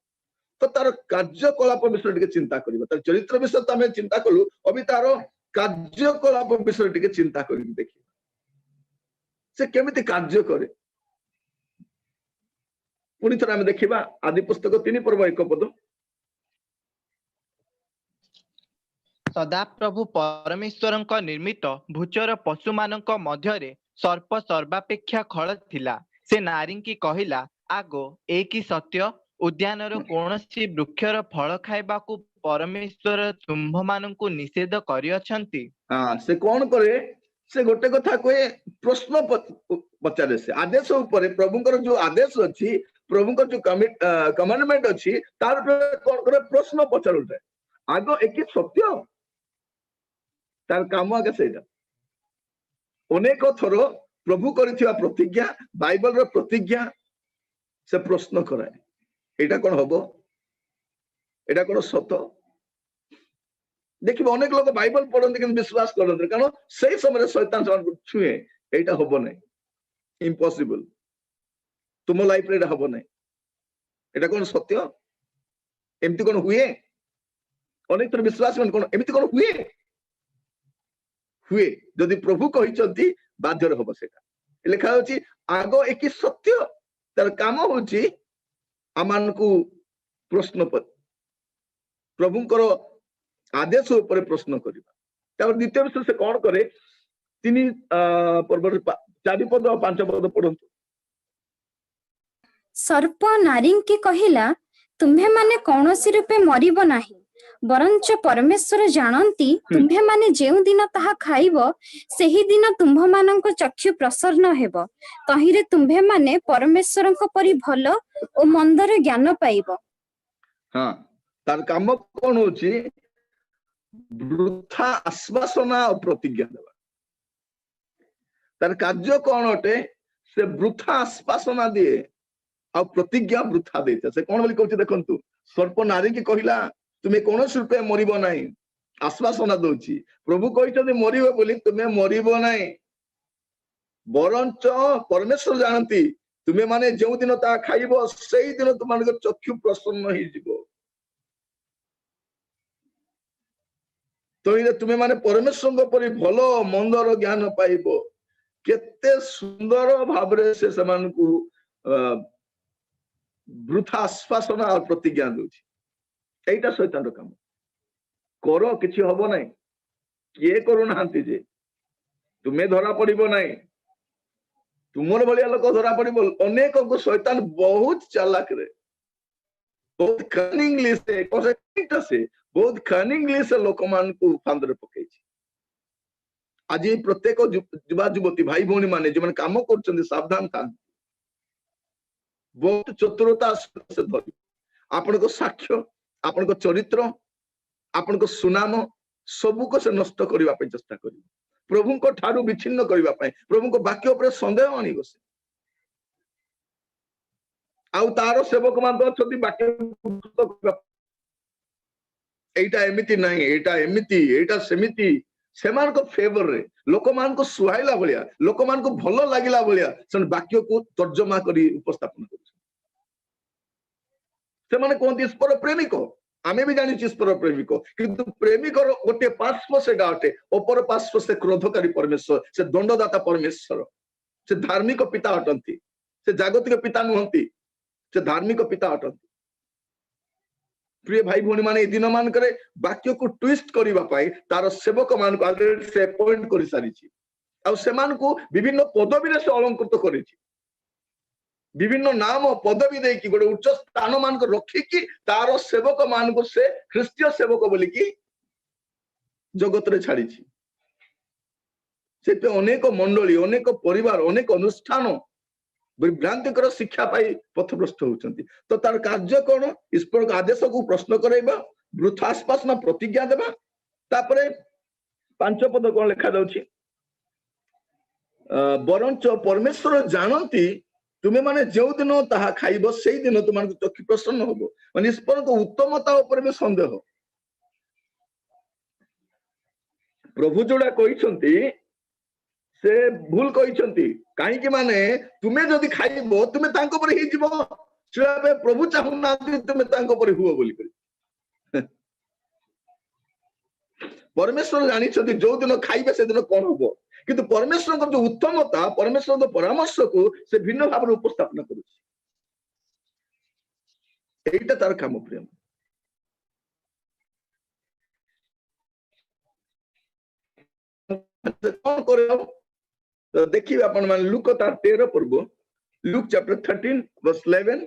S1: तो तार कार्यकलाप विषय टिके चिंता करिबा तार चरित्र विषय तो हमें चिंता कलु अभी तार कार्यकलाप विषय टिके चिंता करि देखि से केमिति कार्य करे पुनी थरा हमें देखिबा आदि पुस्तक 3 पर्व 1 पद
S2: सदा प्रभु परमेश्वरଙ୍କ निर्मित भूचर पशु मानଙ୍କ ମଧ୍ୟରେ सर्प सर्वापेक्षा खळ थिला से नारी की कहिला आगो एकी सत्य उद्यानर कौनसी वृक्षर फल खाइबाकू परमेश्वर तुम्भ मानଙ୍କୁ निषेध करिअछंती।
S1: हाँ से कौन करे से गोटे कथा कहे प्रश्न पचारे से आदेश ऊपर प्रभुଙ୍କର जो आदेश अछि प्रभुଙ୍କର जो कमांडमेंट अछि तार कौन करे प्रश्न पचारुते आगो एकी सत्य तार काम आगे सेटा अनेक थर प्रभु करिथिबा प्रतिज्ञा बाइबल रो प्रतिज्ञा से प्रश्न कराए एटा कोन हबो एटा कोन सत देखिबो अनेक लोग बाइबल पढ़ते कि विश्वास करते कारण से समय शैतान से छुए एटा हबो नै इम्पॉसिबल तुम लाइफ रे हबो नै एटा कोन सत्य एमती कोन हुए अनेक तर विश्वास कोन एमती कोन हुए हुए जदि प्रभु कहिचंती बाध्य हबो सेटा लिखा होची आगो एकी सत्य तार काम होची आमानकु प्रश्न प्रभुଙ୍କର आदेश ऊपर प्रश्न करिबा तापर द्वितीय विषय से कौन करे 3 पर्व 4 पद और 5 पद पढ़ंतु
S4: सर्प नारी की कहिला तुम्हे माने कौनसी रूपे मरिबो नाही बरंच परमेश्वर जानती तुम्हे माने जेउ दिन ताहा खाइबो सेही दिन तुम्भ मानक चक्षु प्रसन्न हेबो तहिरे तुम्हे माने परमेश्वरଙ୍କ परि भलो ओ मंदर ज्ञान पाइबो।
S1: हां तार काम कोन होची वृथा आश्वासना और प्रतिज्ञा देवा तार कार्य कौन अटे से वृथा आश्वासना दिए और प्रतिज्ञा वृथा देते से कौन बोली कहते देखंतु सर्प नारी की कहिला तुम्हें कौन रूपे मरिबो नाही आश्वासना दउची प्रभु कहितले मरिबो बोली तुम्हें मरिबो नाही बरंच परमेश्वर जानती तुम्हें माने जेउ दिन ता खाइबो सेही दिन तुमन चक्षु प्रसन्न ही जिवो तो ये तुम्हें माने परमेश्वर परि भलो मंदर ज्ञान पाइबो केते सुंदर भाबरे से समान को वृथा आश्वासना और प्रतिज्ञा दउची एटा शैतान रो काम करो किछि हबो नै किए करू नाहंती जे तुम्हें धरा पड़िबो नै तुमर भलिया लोक धरा पड़िबो अनेक को शैतान बहुत चालाक रे बहुत कनिंगली से कोसे से बहुत कनिंगली से लोक मान को फांदरे पकै छी आज प्रत्येक युवा युवती भाई भौणी माने जे काम करछन सावधान था बहुत चतुरता से धरि आपण को साक्ष्य आपण को चरित्र आपण को सुनाम सबु को से नष्ट करबा पे चेष्टा करियो प्रभु को ठारू विच्छिन्न करबा पे प्रभु को वाक्य ऊपर संदेह आनी गसे आउ तारो सेवक मान तो छथि वाक्य एटा एमिति नाही एटा एमिति एटा सेमिति सेमान को फेवर रे लोक मान को सुहाइला बलिया लोक मान को भलो लागिला बलिया सन वाक्य को तर्जमा करी उपस्थापन कर से माने कोंती ईश्वर प्रेमिक आमे भी जानि ईश्वर प्रेमिक किंतु प्रेमिक गोटे पार्श्व से गाटे अपर पार्श्व से क्रोधकारी परमेश्वर से दंडदाता परमेश्वर से धार्मिक पिता अटंती से जागतिक पिता नुहंती से धार्मिक पिता अटंती प्रिय भाई भौणी माने दिन मान करे वाक्य को ट्विस्ट करिबा पाई तार सेवक मान को ऑलरेडी से अपॉइंट करि सारी छी आ से मान को विभिन्न पदवी रे से अलंकृत करि छी विभिन्न नाम पदवी दे कि गोटे उच्च स्थान मान को रखी कि तार सेवक मान को से ख्रिस्तीय सेवक बोली कि जगत रे छाड़ी छी से अनेक मंडली अनेक परिवार अनेक अनुष्ठान विभ्रांतिकर शिक्षा पाई पथभ्रष्ट होउछंती तो तार कार्य कोन ईश्वर के आदेश को प्रश्न करैबा वृथा आश्वासना प्रतिज्ञा देबा तापरे 5 पद कोन लिखा जाउछि बरंच परमेश्वर जानती तुम्हें माने जो दिन ताहा खाइबो सेही दिन तुम चक्षु प्रसन्न होबो माने ईश्वर को उत्तमता ऊपर भी संदेह प्रभु जोड़ा कहिसंती से भूल कहिसंती काहे कि माने तुम्हें जदि खाइबो तुम्हें तांको पर ही जीवो ସେଟା ପ୍ରଭୁ ଚାହୁଁନାହାନ୍ତି ତୁମେ ତାଙ୍କ ପରି ହୁଅ ବୋଲି କରି। ପରମେଶ୍ୱର ଜାଣିଛନ୍ତି ଯୋଉ ଦିନ ଖାଇବେ ସେଦିନ କଣ ହବ, କିନ୍ତୁ ପରମେଶ୍ୱରଙ୍କ ଯୋଉ ଉତ୍ତମତା, ପରମେଶ୍ୱରଙ୍କ ପରାମର୍ଶକୁ ସେ ଭିନ୍ନ ଭାବରେ ଉପସ୍ଥାପନ କରୁଛି। এইটা তার কাম। প্রিয় କଣ କରିବ ଦେଖିବେ ଆପଣ ମାନେ ଲୁକ ତାର 13 ପର୍ବ, ଲୁକ ଚାପ୍ଟର 13 verse 11,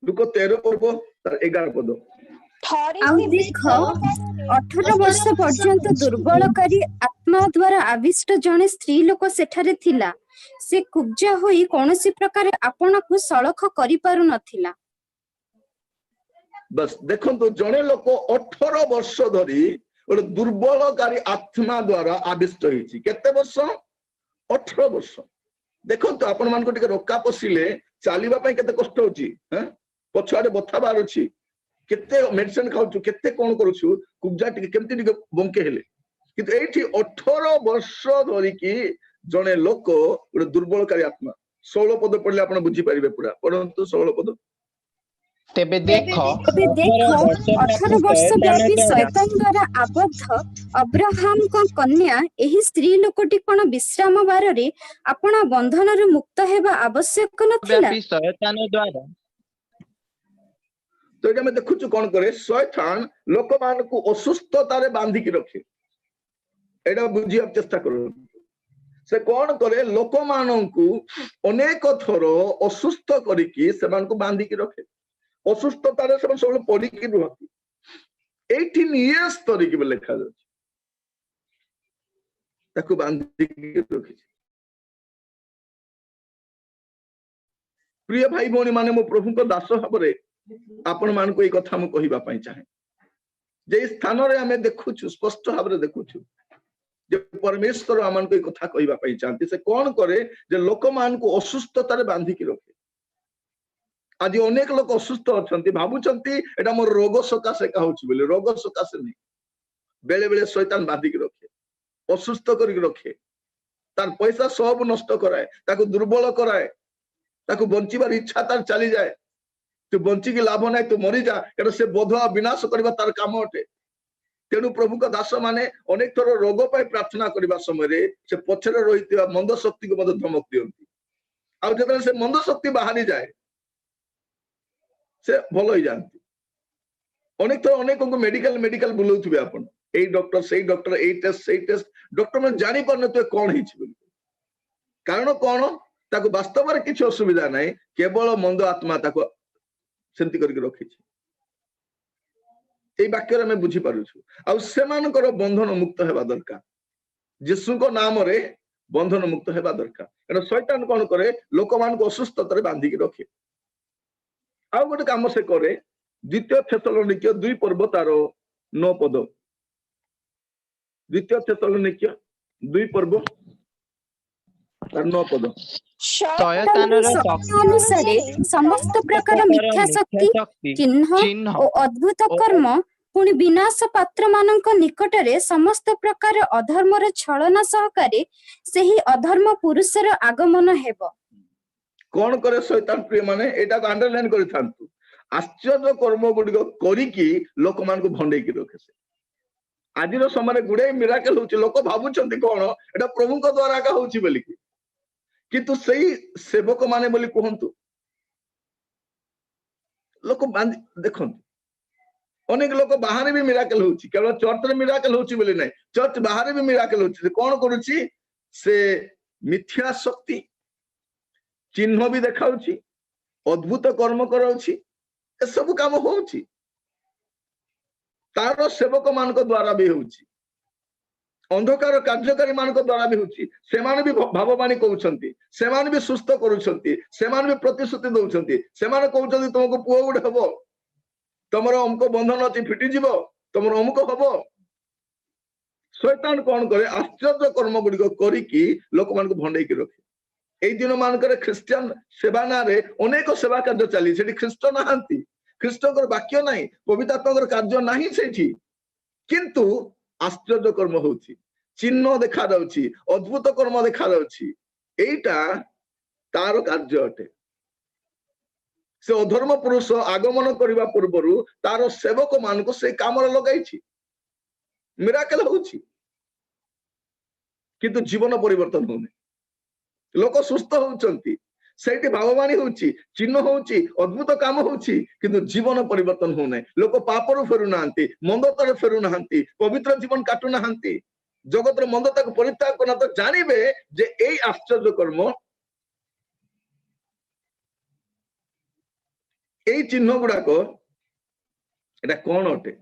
S1: ଲୁକ 13 ପର୍ବ ତାର 11 ପଦ।
S4: ଆଉ ଦେଖ 18 ବର୍ଷ ପର୍ଯ୍ୟନ୍ତ ଦୁର୍ବଳକାରୀ ଆତ୍ମା ଦ୍ୱାରା ଆବିଷ୍ଟ ଜଣେ ସ୍ତ୍ରୀ ଲୋକ ସେଠାରେ ଥିଲା। ସେ କୁବ୍ଜା ହୋଇ କୌଣସି ପ୍ରକାର ଆପଣଙ୍କୁ ସଳଖ କରିପାରୁ ନଥିଲା।
S1: बस देखो जड़े लोक 18 वर्ष धरी गोटे दुर्बलकारी आत्मा द्वारा आविष्ट होती। केते वर्ष? 18 वर्ष। देखो आपण मान को रोका पशिले चलवा केते कष्ट होची, पछुआडे बथा बार अछि, केते मेडिसिन खाउछु, केते कोन करूछु, कुब्जा केमती बंके हेले, किंतु एठी 18 वर्ष धरी की जड़े लोक गोटे दुर्बलकारी आत्मा। 16 पद पढ़ले आपण बुझी परिबे पूरा, परंतु 16 पद।
S2: तेबे देखो
S4: 18 वर्ष व्यापी शैतान द्वारा आबद्ध अब्राहम को कन्या एही स्त्री लोकटी कोन विश्राम बारे आपण बंधन रु मुक्त हेबा आवश्यक नथिला।
S2: व्यापी शैतान द्वारा
S1: तो ये मैं देखुछु कौन करे, शैतान लोक मान को असुस्थता रे बांधी की रखे। एडा बुझिया चेष्टा करो। से कौन करे, लोक मानन को अनेक थर असुस्थ करिकी से मान को बांधी की रखे। असुस्थता रे सब सब पड़ी की रुहती। 18 years तरी की लिखा जाଉଛି, ताकू बांधी की रखी। प्रिय भाई भौणी माने मो प्रभु को दास भाबरे आपण मान को ए कथा मु कहिबा पई चाहे। जे स्थान रे हमें देखुछु, स्पष्ट भाबरे देखुछु जे परमेश्वर आमन को ए कथा कहिबा पई चाहती। से कोन करे जे लोक मान को असुस्थता रे बांधी की रखे। आज अनेक लोक असुस्थ अछंती, भाबुचंती एटा मोर रोग सकाशे का होछि बोले। रोग सकाशे नहीं, बेले बेले शैतान बांधी की रखे, असुस्थ करके रखे, तार पैसा सब नष्ट कराए, ताको दुर्बल कराए, ताको बंचिबार इच्छा तार चली जाए। तू बंची की लाभ नहीं, तू मरी जा, कारण से बोधवा विनाश करबा तार काम अटे। तेणु प्रभु का दास माने अनेक थर रोग पाई प्रार्थना करबा समय रे से पछरे रहितबा मंद शक्ति को मदद धमक दियंती। आ जतन से मंद शक्ति बाहरी जाए से भलो ही जानती। अनेक थर अनेक को मेडिकल बुलाउथिबे आपण, एई डॉक्टर सेई डॉक्टर, एई टेस्ट सेई टेस्ट, डॉक्टर मन जानि परन तो कोन हिछि बोली। कारण कोन, ताको वास्तव में किछि असुविधा नहीं, केवल मंद आत्मा ताको सेंति करके रखी। ए वाक्य रे मैं बुझी पारुछु। आ सेमानकर बंधन मुक्त हेबा दरकार। यीशु को नाम रे बंधन मुक्त हेबा दरकार। कारण शैतान कोन करे, लोक मान को असुस्थता रे बांधी के रखे। आ गोटे काम से करे, द्वितीय थेसलोनिके 2 पर्व तार 9 पद। द्वितीय थेसलोनिके 2 पर्व तार 9 पद।
S2: शैतानर शक्ति
S4: अनुसारे समस्त प्रकार मिथ्या शक्ति, चिन्ह और अद्भुत कर्म, पुणी विनाश पात्र मानक निकटरे समस्त प्रकार अधर्मर छलना सहकारे सेही अधर्म पुरुषर आगमन हेबो।
S1: कौन करे शैतान प्रिय माने, एटा अंडरलाइन करि थांतु। आश्चर्य कर्म गुडी करिकी लोक मान को भंडे की रखे। से आजिर समय गुडे मिराकल होछि, लोक भाबुचंती कोन एटा प्रभु को द्वारा का होछि बोली की, किंतु सही सेवक माने बोली कहंतु लोक देखंतु। अनेक लोक बाहर भी मिराकल होछि, केवल चर्च रे मिराकल होछि बोली नहीं, चर्च बाहर भी मिराकल होछि। कौन करूछि, से मिथ्या शक्ति, चिन्ह भी देखाउछि, अद्भुत कर्म कराउछि, ए सब काम होउछि। तार सेवक मान को द्वारा भी होउछि, अंधकार कार्यकारी मान को द्वारा भी होउछि। सेमान भी भाववाणी कहउछंती, सेमान भी सुस्थ करूछंती, सेमान भी प्रतिश्रुति दउछंती। सेमान कहउछंती तुमको पुओ गुड हबो, तमरो अमुक बंधन अछि फिटि जीवो, तमरो अमुक हबो। शैतान कोन करे, आश्चर्य कर्म गुडी करिकी लोक मान को भंडे की रखे। एई दिन मानकर ख्रिस्टियन सेवा ना रे अनेक सेवा कार्य चली, सेठी ख्रिस्ट नाहांती, ख्रिस्टकर वाक्य नाही, पवित्र आत्माकर कार्य नाही सेठी, किंतु आश्चर्य कर्म होउछि, चिन्ह देखा जाउछि, अद्भुत कर्म देखा जाउछि। एइटा तार कार्य अटे। से अधर्म पुरुष आगमन करने पूर्व तार सेवक मान को से काम लगे मिराकल होउछि किंतु जीवन परिवर्तन होने लोक सुस्थ होउचंती सेठी भाववाणी होउछि चिन्ह होउछि अद्भुत काम होउछि किंतु जीवन परिवर्तन होने लोक पापरु फेरु नाहंती मंदतर फेरु नाहंती पवित्र जीवन काटु नाहंती जगतर मंदता को परित्याग करना तो जानिबे जे एई आश्चर्य कर्म एई चिन्ह गुडाक एटा कोन अटे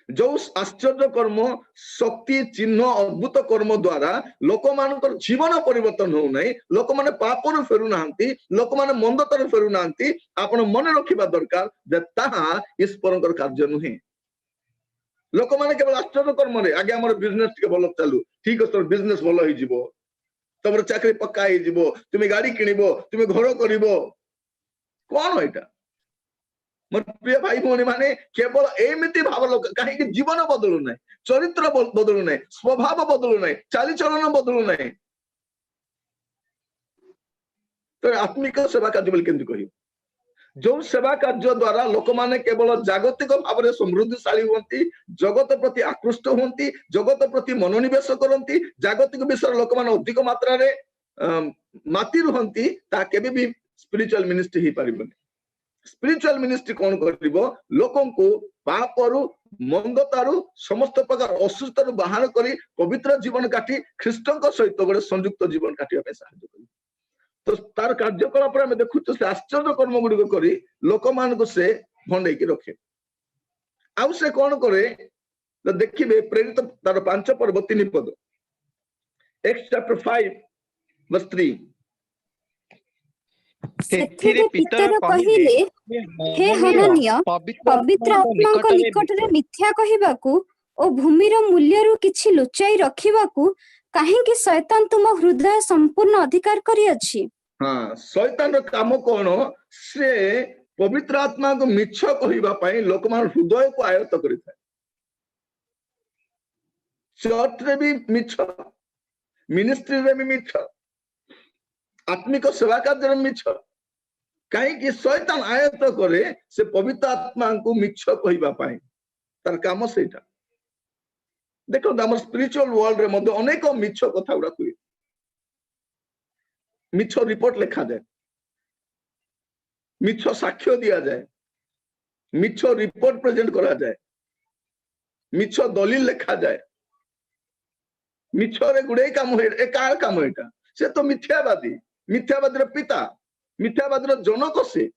S1: जो आश्चर्य कर्म शक्ति चिन्ह अद्भुत कर्म द्वारा लोक मान जीवन परिवर्तन हो नहीं लोक मैंने पापर फेरु नाहंती लोक मैंने मंदतर फेरु नाहंती आपण मन रखिबा दरकार जे ताहा ईश्वरकर कार्य नुहे लोक मैंने केवल आश्चर्य कर्म रे आगे हमर बिजनेस के भलो चालू ठीक है बिजनेस भलो होई जिवो तमर चाकरी पक्का होई जिवो तुमे गाड़ी किनिबो तुमे घर करिवो कोन एटा मोर प्रिय भाई भौणी माने केवल एमिति भाव लोक कहीं जीवन बदलू ना चरित्र बदलू ना स्वभाव बदलू ना चाली चलन बदलू ना तो आत्मिक सेवा कार्य बोली केंद्र कही जो सेवा कार्य द्वारा लोक माने केवल जागतिक भाव में समृद्धिशाली होती जगत प्रति आकृष्ट होती जगत प्रति मनोनिवेश करती जागतिक विषय लोक माने अधिक मात्रा रे माती रुहंती ता केबे भी स्पिरिचुअल मिनिस्ट्री ही पारिबनी स्पिरिचुअल मिनिस्ट्री कौन करिबो लोकन को पापरु मंदतारु समस्त प्रकार असुस्थतारु बाहर करी पवित्र जीवन काटी ख्रीष्टन सहित गोटे संयुक्त जीवन काटिया पे सहायता करी तो तार कार्यकलाप में देखु से आश्चर्य कर्म गुड़िक करी लोक मान को से भंडे की रखे आउ से कौन करे तो देखिबे प्रेरित तार 5 पर्व 3 पद एक्स चैप्टर 5 वर्स 3
S4: ସେଥିରେ ପିତର କହିଲେ हे ହନନୀୟ ପବିତ୍ର ଆତ୍ମାଙ୍କ ନିକଟରେ ମିଥ୍ୟା କହିବାକୁ ଓ ଭୂମିର ମୂଲ୍ୟରୁ କିଛି ଲୁଚାଇ ରଖିବାକୁ କାହିଁକି ଶୈତାନ ତୁମ ହୃଦୟ ସମ୍ପୂର୍ଣ୍ଣ ଅଧିକାର କରିଅଛି
S1: हाँ शैतान रो काम कोन से पवित्र आत्मा को मिछ कहिबा पई लोक मान हृदय को आयत्त करिथाय चर्च रे भी मिछ मिनिस्ट्री रे भी मिछ आत्मिक सेवा कार्य रे मिछ कहीं कि शैतान आयत्त करे से पवित्र आत्मा को मिछ कहिबा पई तार काम सेटा देखो हमर स्पिरिचुअल वर्ल्ड रे मध्ये अनेक मिछ कथा उडा हुए मिछ रिपोर्ट लिखा जाए मिछ साक्ष्य दिया जाए मिछ रिपोर्ट प्रेजेंट करा जाए मिछ दलील लिखा जाए मिछ रे गुडे काम हे ए कार काम एटा से तो मिथ्यावादी मिथ्यावादी रो पिता मिथ्यावादी रो जनक से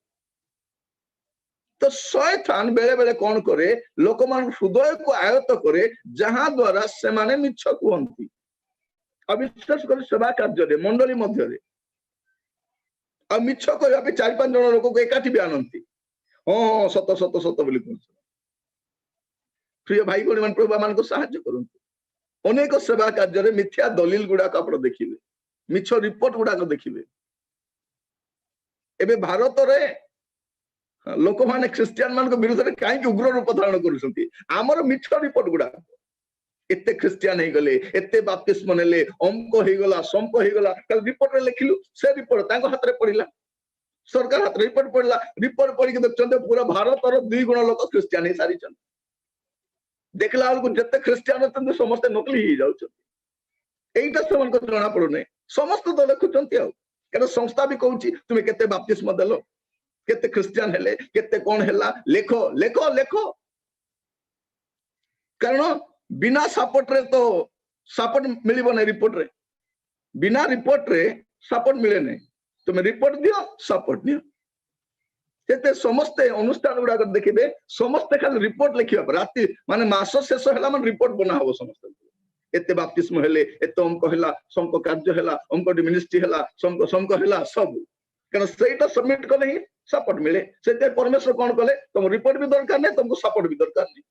S1: तो शैतान बेले बेले कौन करे लोक मान हृदय को आयत्त करे जहां द्वारा से माने मिछ कहंती अविश्वास कर सेवा कार्य रे मंडली मध्य रे आ मिछ कहया पे 4-5 जन लोक को एकाठी भी आनंती हां सत सत सत बोली कहछ प्रिय भाई बहन मान प्रभु मान को सहायता करंतु अनेक सेवा कार्य रे मिथ्या दलील गुडा को आपण देखिबे मिछ रिपोर्ट गुडा को देखिबे एबे भारत रे लोक माने क्रिश्चियन मान को विरोध रे काहे कि उग्र रूप धारण करूसंती हमर मिछ रिपोर्ट गुडा एते क्रिश्चियन हे गले एते बाप्तिस्म नेले अंक हे गला संक हे गला कल रिपोर्ट रे लिखिलु से रिपोर्ट तांको हाथ रे पड़िला सरकार हाथ रे रिपोर्ट पड़िला रिपोर्ट पड़ी के देखचंते पूरा भारत रो 2 गुण लोक क्रिश्चियन हे सारी छन देखला को जते क्रिश्चियन होतन समस्त नकली ही जाउछन एईटा समन को जणा पड़ो नै समस्त तो देखुचंती आ केना संस्था भी कहूची तुमे केते बाप्तिस्म देलो केते क्रिश्चियन हेले केते कोन हेला लेखो लेखो लेखो कारण बिना सपोर्ट रे तो सपोर्ट मिलिबो नै रिपोर्ट रे बिना रिपोर्ट रे सपोर्ट मिले नै तुमे रिपोर्ट दियो सपोर्ट दियो केते समस्त अनुष्ठान गुडा कर देखिबे समस्त खाली रिपोर्ट लिखिबा राति माने मास शेष हैला माने रिपोर्ट बना हबो समस्त एते बाप्तिस्म हेले एते अंक हैला संक कार्य हैला अंक मिनिस्ट्री हैला संक हैला सब कारण सेटा सबमिट करले ही सपोर्ट मिले सेते परमेश्वर कोन कले तुम रिपोर्ट भी दरकार नै तुमको सपोर्ट भी दरकार नै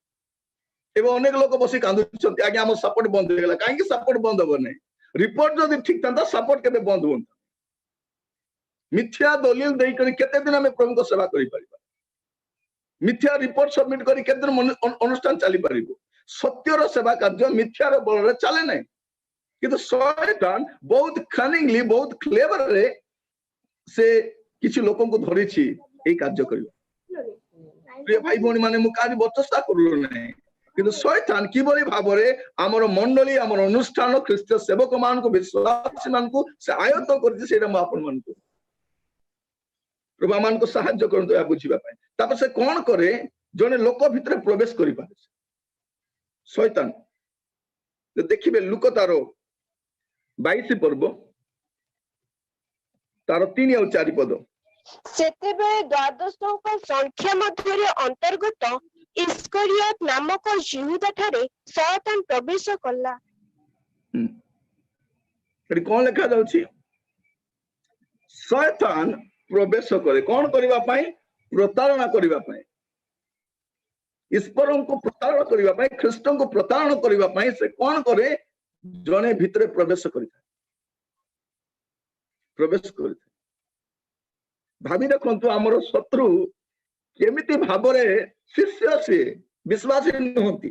S1: एवं अनेक लोक बसी कांदुछंती आगे हम सपोर्ट बंद हो गेला काहे कि सपोर्ट बंद हो नै रिपोर्ट जदी ठीक था सपोर्ट केबे बंद होंता मिथ्या दलील देई करी केते दिन हम प्रभु को सेवा करि परिबा मिथ्या रिपोर्ट सबमिट करी केते दिन अनुष्ठान चली परिबो सत्य रो सेवा कार्य मिथ्या रो बल रे चले नै किंतु शैतान बहुत कनिंगली बहुत क्लेवर रे से किछि लोकन को धरिछि এই କାର୍ଯ୍ୟ କରିବ। ପ୍ରିୟ ଭାଇ ଭଉଣୀ ମାନେ ମୁଁ କାହାରି ବଚସା କରୁ ନାହିଁ, କିନ୍ତୁ ଶୈତାନ କିଭଳି ଭାବରେ ଆମର ମଣ୍ଡଳୀ ଆମର ଅନୁଷ୍ଠାନ ଖ୍ରୀଷ୍ଟ ସେବକ ମାନଙ୍କୁ ବିଶ୍ୱାସୀ ମାନଙ୍କୁ ସେ ଆୟତ୍ତ କରିଛି ସେଇଟା ମୁଁ ଆପଣ ମାନଙ୍କୁ ପ୍ରଭୁ ମାନଙ୍କୁ ସାହାଯ୍ୟ କରନ୍ତୁ ଏହା ବୁଝିବା ପାଇଁ। ତାପରେ ସେ କଣ କରେ, ଜଣେ ଲୋକ ଭିତରେ ପ୍ରବେଶ କରିପାରେ ଶୈତାନ। ଦେଖିବେ ଲୁକ ତାର 22 ପର୍ବ ତାର 3 ଆଉ 4 ପଦ।
S3: ସେତେବେଳେ ଦ୍ୱାଦଶଙ୍କ ସଂଖ୍ୟା ମଧ୍ୟରେ ଅନ୍ତର୍ଗତ ଇସ୍କରିୟତ ନାମକ ଯିହୁଦା ଠାରେ ଶୟତାନ ପ୍ରବେଶ କଲା।
S1: ଏଠି କଣ ଲେଖା ଯାଉଛି? ଶୟତାନ ପ୍ରବେଶ କରେ କଣ କରିବା ପାଇଁ? ପ୍ରତାରଣା କରିବା ପାଇଁ, ଈଶ୍ୱରଙ୍କୁ ପ୍ରତାରଣା କରିବା ପାଇଁ, ଖ୍ରୀଷ୍ଟଙ୍କୁ ପ୍ରତାରଣା କରିବା ପାଇଁ ସେ କଣ କରେ? ଜଣେ ଭିତରେ ପ୍ରବେଶ କରିଥାଏ। ଭାବି ଦେଖନ୍ତୁ ଆମର ଶତ୍ରୁ କେମିତି ଭାବରେ ଶିଷ୍ୟ, ସିଏ ବିଶ୍ୱାସୀ ନୁହନ୍ତି।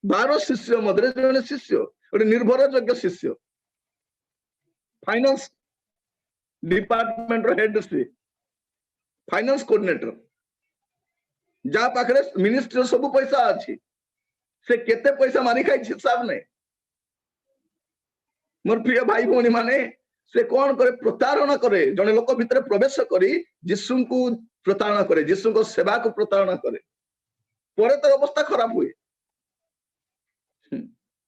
S1: 12 ଶିଷ୍ୟ ମଧ୍ୟରେ ଜଣେ ଶିଷ୍ୟ, ଗୋଟେ ନିର୍ଭରଯୋଗ୍ୟ ଶିଷ୍ୟ, ଫାଇନାନ୍ସ ଡିପାର୍ଟମେଣ୍ଟର ହେଡ୍, ସିଏ ଫାଇନାନ୍ସ କୋଅର୍ଡିନେଟର, ଯାହା ପାଖରେ ମିନିଷ୍ଟ୍ରିର ସବୁ ପଇସା ଅଛି। ସେ କେତେ ପଇସା ମାରି ଖାଇଛି ହିସାବ ନାହିଁ। ମୋର ପ୍ରିୟ ଭାଇ ଭଉଣୀ ମାନେ, ସେ କଣ କରେ? ପ୍ରତାରଣା କରେ। ଜଣେ ଲୋକ ଭିତରେ ପ୍ରବେଶ କରି ଯୀଶୁଙ୍କୁ ପ୍ରତାରଣା କରେ, ଯୀଶୁଙ୍କ ସେବାକୁ ପ୍ରତାରଣା କରେ। ପରେ ତାର ଅବସ୍ଥା ଖରାପ ହୁଏ।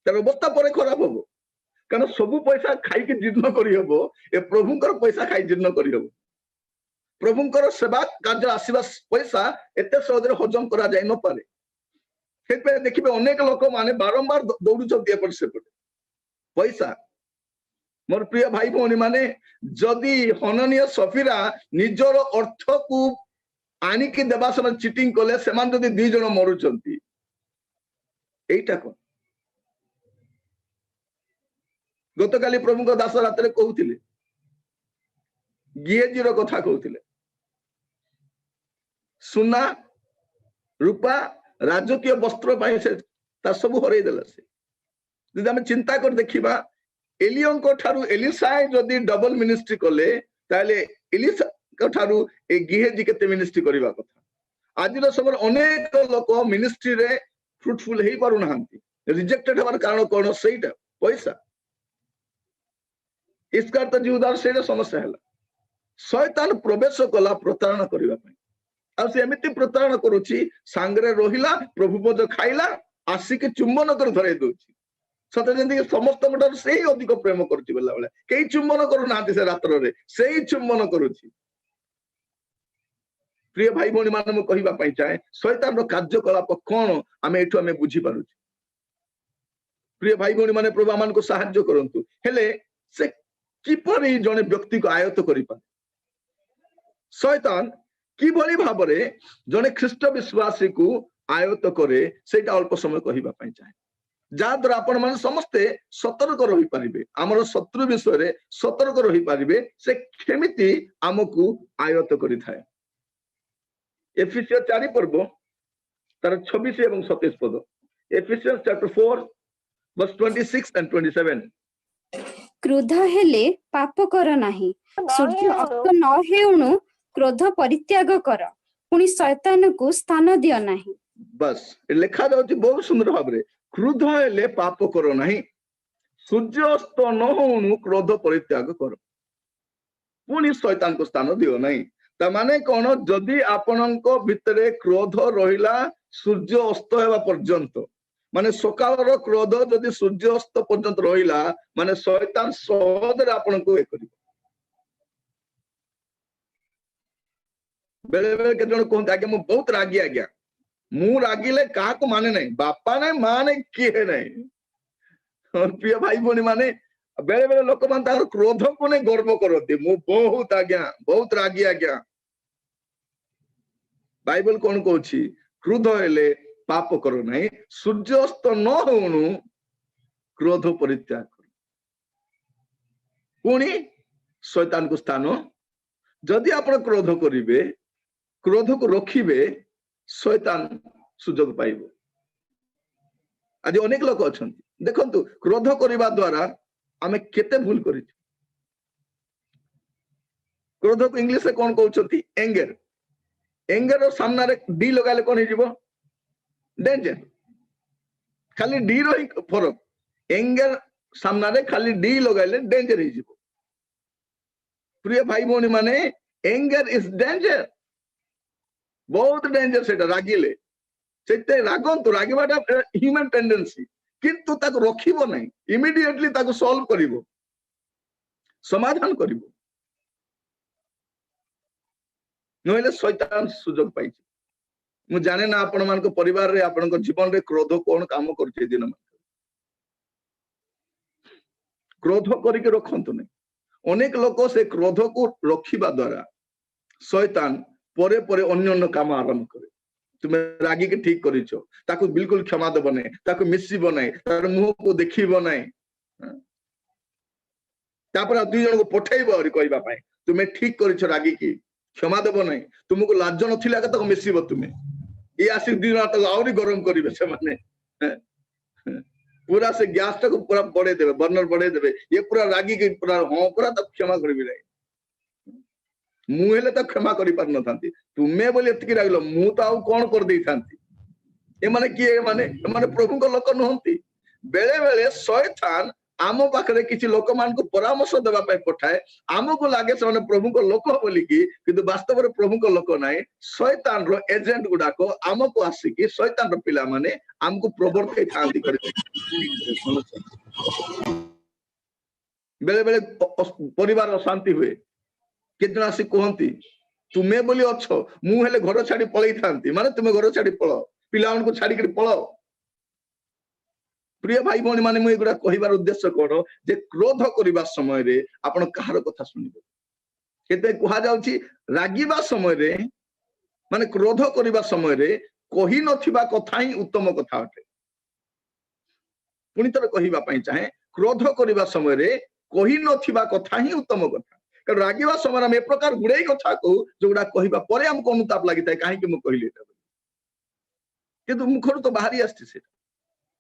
S1: ତାର ଅବସ୍ଥା ପରେ ଖରାପ ହବ, କାରଣ ସବୁ ପଇସା ଖାଇକି ଜୀର୍ଣ୍ଣ କରିହବ, ଏ ପ୍ରଭୁଙ୍କର ପଇସା ଖାଇ ଜୀର୍ଣ୍ଣ କରିହବ। ପ୍ରଭୁଙ୍କର ସେବା କାର୍ଯ୍ୟ ଆସିବା ପଇସା ଏତେ ସହଜରେ ହଜମ କରାଯାଇ ନପାରେ। ସେଥିପାଇଁ ଦେଖିବେ ଅନେକ ଲୋକମାନେ ବାରମ୍ବାର ଦୌଡୁଛନ୍ତି ଏପଟେ ସେପଟେ ପଇସା। ମୋର ପ୍ରିୟ ଭାଇ ଭଉଣୀ ମାନେ, ଯଦି ହନନୀୟ ସଫିରା ନିଜର ଅର୍ଥକୁ ଆଣିକି ଦେବା ସମୟ ଚିଟିଂ କଲେ, ସେମାନେ ଯଦି 2 ଜଣ ମରୁଛନ୍ତି, ଏଇଟା କଣ? ଗତକାଲି ପ୍ରଭୁଙ୍କ ଦାସ ରାତିରେ କହୁଥିଲେ, ଗିଏଜିର କଥା କହୁଥିଲେ। ସୁନା ରୂପା ରାଜକୀୟ ବସ୍ତ୍ର ପାଇଁ ସେ ତା ସବୁ ହରେଇ ଦେଲା। ସେ ଯଦି ଆମେ ଚିନ୍ତା କରି ଦେଖିବା, ଏଲିୟଙ୍କ ଠାରୁ ଏଲିସାଏ ଯଦି ଡବଲ ମିନିଷ୍ଟ୍ରି କଲେ, ତାହେଲେ ଏଲିସାଙ୍କ ଠାରୁ ଏ ଗିହେଜି କେତେ ମିନିଷ୍ଟ୍ରି କରିବା କଥା। ଆଜିର ସମୟରେ ଅନେକ ଲୋକ ମିନିଷ୍ଟ୍ରିରେ ଫ୍ରୁଟଫୁଲ ହେଇ ପାରୁନାହାନ୍ତି। ରିଜେକ୍ଟେଡ ହେବାର କାରଣ କଣ? ସେଇଟା ପଇସା। ଇସ୍କାରିୟତ ଯିହୁଦାର ସେଇଟା ସମସ୍ୟା ହେଲା। ଶୟତାନ ପ୍ରବେଶ କଲା ପ୍ରତାରଣା କରିବା ପାଇଁ। ଆଉ ସେ ଏମିତି ପ୍ରତାରଣା କରୁଛି, ସାଙ୍ଗରେ ରହିଲା, ପ୍ରଭୁ ପଦ ଖାଇଲା, ଆସିକି ଚୁମ୍ବନ କରି ଧରେଇ ଦଉଛି। ସତେ ଯେମିତି ସମସ୍ତଙ୍କ ଠାରୁ ସେଇ ଅଧିକ ପ୍ରେମ କରୁଛି ବୋଲା ଭଳିଆ। କେହି ଚୁମ୍ବନ କରୁନାହାନ୍ତି ସେ ରାତ୍ରରେ, ସେଇ ଚୁମ୍ବନ କରୁଛି। ପ୍ରିୟ ଭାଇ ଭଉଣୀ ମାନେ, ମୁଁ କହିବା ପାଇଁ ଚାହେଁ, ଶୟତାନର କାର୍ଯ୍ୟକଳାପ କଣ ଆମେ ବୁଝିପାରୁଛୁ। ପ୍ରିୟ ଭାଇ ଭଉଣୀ ମାନେ, ପ୍ରଭୁ ଆମମାନଙ୍କୁ ସାହାଯ୍ୟ କରନ୍ତୁ। ହେଲେ ସେ କିପରି ଜଣେ ବ୍ୟକ୍ତିକୁ ଆୟତ୍ତ କରିପାରେ? ଶୟତାନ କିଭଳି ଭାବରେ ଜଣେ ଖ୍ରୀଷ୍ଟ ବିଶ୍ୱାସୀକୁ ଆୟତ୍ତ କରେ, ସେଇଟା ଅଳ୍ପ ସମୟ କହିବା ପାଇଁ ଚାହେଁ, ଯାହା ଦ୍ୱାରା ଆପଣ ମାନେ ସମସ୍ତେ ସତର୍କ ରହିପାରିବେ, ଆମର ଶତ୍ରୁ ବିଷୟରେ ସତର୍କ ରହିପାରିବେ, ସେ କେମିତି ଆମକୁ ଆୟତ୍ତ କରିଥାଏ। ଏଫେସିୟ 4 ପର୍ବ ତାର 26 ଏବଂ 27 ପଦ। ଏଫେସିୟନ୍ସ chapter 4 verse 26 and 27।
S4: କ୍ରୋଧ ହେଲେ ପାପ କର ନାହିଁ, ସୂର୍ଯ୍ୟ ଅସ୍ତ ନ ହେଉଣୁ କ୍ରୋଧ ପରିତ୍ୟାଗ କର, ପୁଣି ଶୈତାନକୁ ସ୍ଥାନ ଦିଅ ନାହିଁ।
S1: ବସ୍ ଲେଖା ଯାଉଛି ବହୁତ ସୁନ୍ଦର ଭାବରେ, କ୍ରୋଧ ହେଲେ ପାପ କର ନାହିଁ, ସୂର୍ଯ୍ୟ ଅସ୍ତ ନ ହଉଣୁ କ୍ରୋଧ ପରିତ୍ୟାଗ କର, ପୁଣି ଶୈତାନକୁ ସ୍ଥାନ ଦିଅ ନାହିଁ। ତା ମାନେ କଣ? ଯଦି ଆପଣଙ୍କ ଭିତରେ କ୍ରୋଧ ରହିଲା ସୂର୍ଯ୍ୟ ଅସ୍ତ ହେବା ପର୍ଯ୍ୟନ୍ତ, ମାନେ ସକାଳର କ୍ରୋଧ ଯଦି ସୂର୍ଯ୍ୟ ଅସ୍ତ ପର୍ଯ୍ୟନ୍ତ ରହିଲା, ମାନେ ଶୈତାନ ସହଜରେ ଆପଣଙ୍କୁ ଏ କରିବ। ବେଳେ ବେଳେ କେତେ ଜଣ କୁହନ୍ତି, ଆଜ୍ଞା ମୁଁ ବହୁତ ରାଗି, ଆଜ୍ଞା ମୁଁ ରାଗିଲେ କାହାକୁ ମାନେ ନାହିଁ, ବାପା ନାହିଁ ମା ନାହିଁ କିଏ ନାହିଁ। ପ୍ରିୟ ଭାଇ ଭଉଣୀ ମାନେ, ବେଳେ ବେଳେ ଲୋକମାନେ ତାଙ୍କର କ୍ରୋଧକୁ ନେଇ ଗର୍ବ କରନ୍ତି, ମୁଁ ବହୁତ ଆଜ୍ଞା ବହୁତ ରାଗି ଆଜ୍ଞା। ବାଇବଲ କଣ କହୁଛି? କ୍ରୋଧ ହେଲେ ପାପ କର ନାହିଁ, ସୂର୍ଯ୍ୟ ଅସ୍ତ ନ ହଉଣୁ କ୍ରୋଧ ପରିତ୍ୟାଗ କର, ପୁଣି ଶୈତାନକୁ ସ୍ଥାନ। ଯଦି ଆପଣ କ୍ରୋଧ କରିବେ, କ୍ରୋଧକୁ ରଖିବେ, ଶୈତାନ ସୁଯୋଗ ପାଇବ। ଆଜି ଅନେକ ଲୋକ ଅଛନ୍ତି, ଦେଖନ୍ତୁ କ୍ରୋଧ କରିବା ଦ୍ୱାରା ଆମେ କେତେ ଭୁଲ କରିଛୁ। କ୍ରୋଧକୁ ଇଂଲିଶରେ କଣ କହୁଛନ୍ତି? ଏଙ୍ଗର। एंगर सामना रे डी लगाले कोन हिजिबो डेंजर खाली डी रो ही फरक एंगर सामना रे खाली डी लगाले डेंजर हिजिबो प्रिय भाई भौणी माने एंगर इज डेंजर बहुत डेंजर सेटा रागिले सेते रागंतु रागिबाटा ह्यूमन टेंडेंसी किंतु ताको रखिबो नै इमीडिएटली ताको सॉल्व करिवो समाधान करिवो नहले शैतान सुजोग पाइछि मु जाने ना आपण मान को परिवार रे आपण को जीवन रे क्रोध कोन काम करछि दिन में क्रोध करिके रखंतु नै अनेक लोक से क्रोध को रखिबा द्वारा शैतान परे परे अन्य अन्य काम आरंभ करे तुम रागी के ठीक करिछो ताको बिल्कुल क्षमा देबो नै ताको मिसिबो नै तार मुंह को देखिबो नै तापर दुई जन को पठेइबो और कहबा पई तुमे ठीक करिछो रागी की क्षमा देबो नै तुमको लाज नथिला के ताको मिसिबो तुमे ए आसी दिन रात आउरी गरम करिवे से माने पूरा से गैस तक पूरा बढ़े देबे बर्नर बढ़े देबे ये पूरा रागी के पूरा हां पूरा तब क्षमा करबी नै मु हेले तो क्षमा करि पार न थांती तुमे बोली एतकी रागलो मु तो आउ कोन कर देई थांती ए माने की ए माने प्रभु को लोक नहंती बेले बेले शैतान आमो पाखरे किछि लोक मान को परामर्श देबा पय पठाए आमको लागे से माने प्रभु को लोक बोली की किंतु वास्तव रे प्रभु को लोक नाय शैतान रो एजेंट गुडा को आमको आसी की शैतान रो पिला माने आमको प्रवर्तै थांती करे बेले बेले परिवार शांति हुए कितना आसी कहती तुमे बोली अच्छो मु हेले घर छाड़ी पळै थांती माने तुमे घर छाड़ी पळो पिला को छाड़ी के पळो प्रिय भाई भौणी माने मु एगुडा कहिबार उद्देश्य कोन जे क्रोध करिबा समय रे आपण कहार कथा सुनिबे केते कुहा जाउची रागीबा समय रे माने क्रोध करिबा समय रे कहि नथिबा कथा ही उत्तम कथा अटे पुनी तर कहिबा पई चाहे क्रोध करिबा समय रे कहि नथिबा कथा ही उत्तम कथा कारण रागीबा समय हम ए प्रकार गुडे कथा को जोडा कहिबा परे हमको अनुताप लागिताय काहे कि मु कहिली एटा किंतु मुखर तो बाहरी आछी से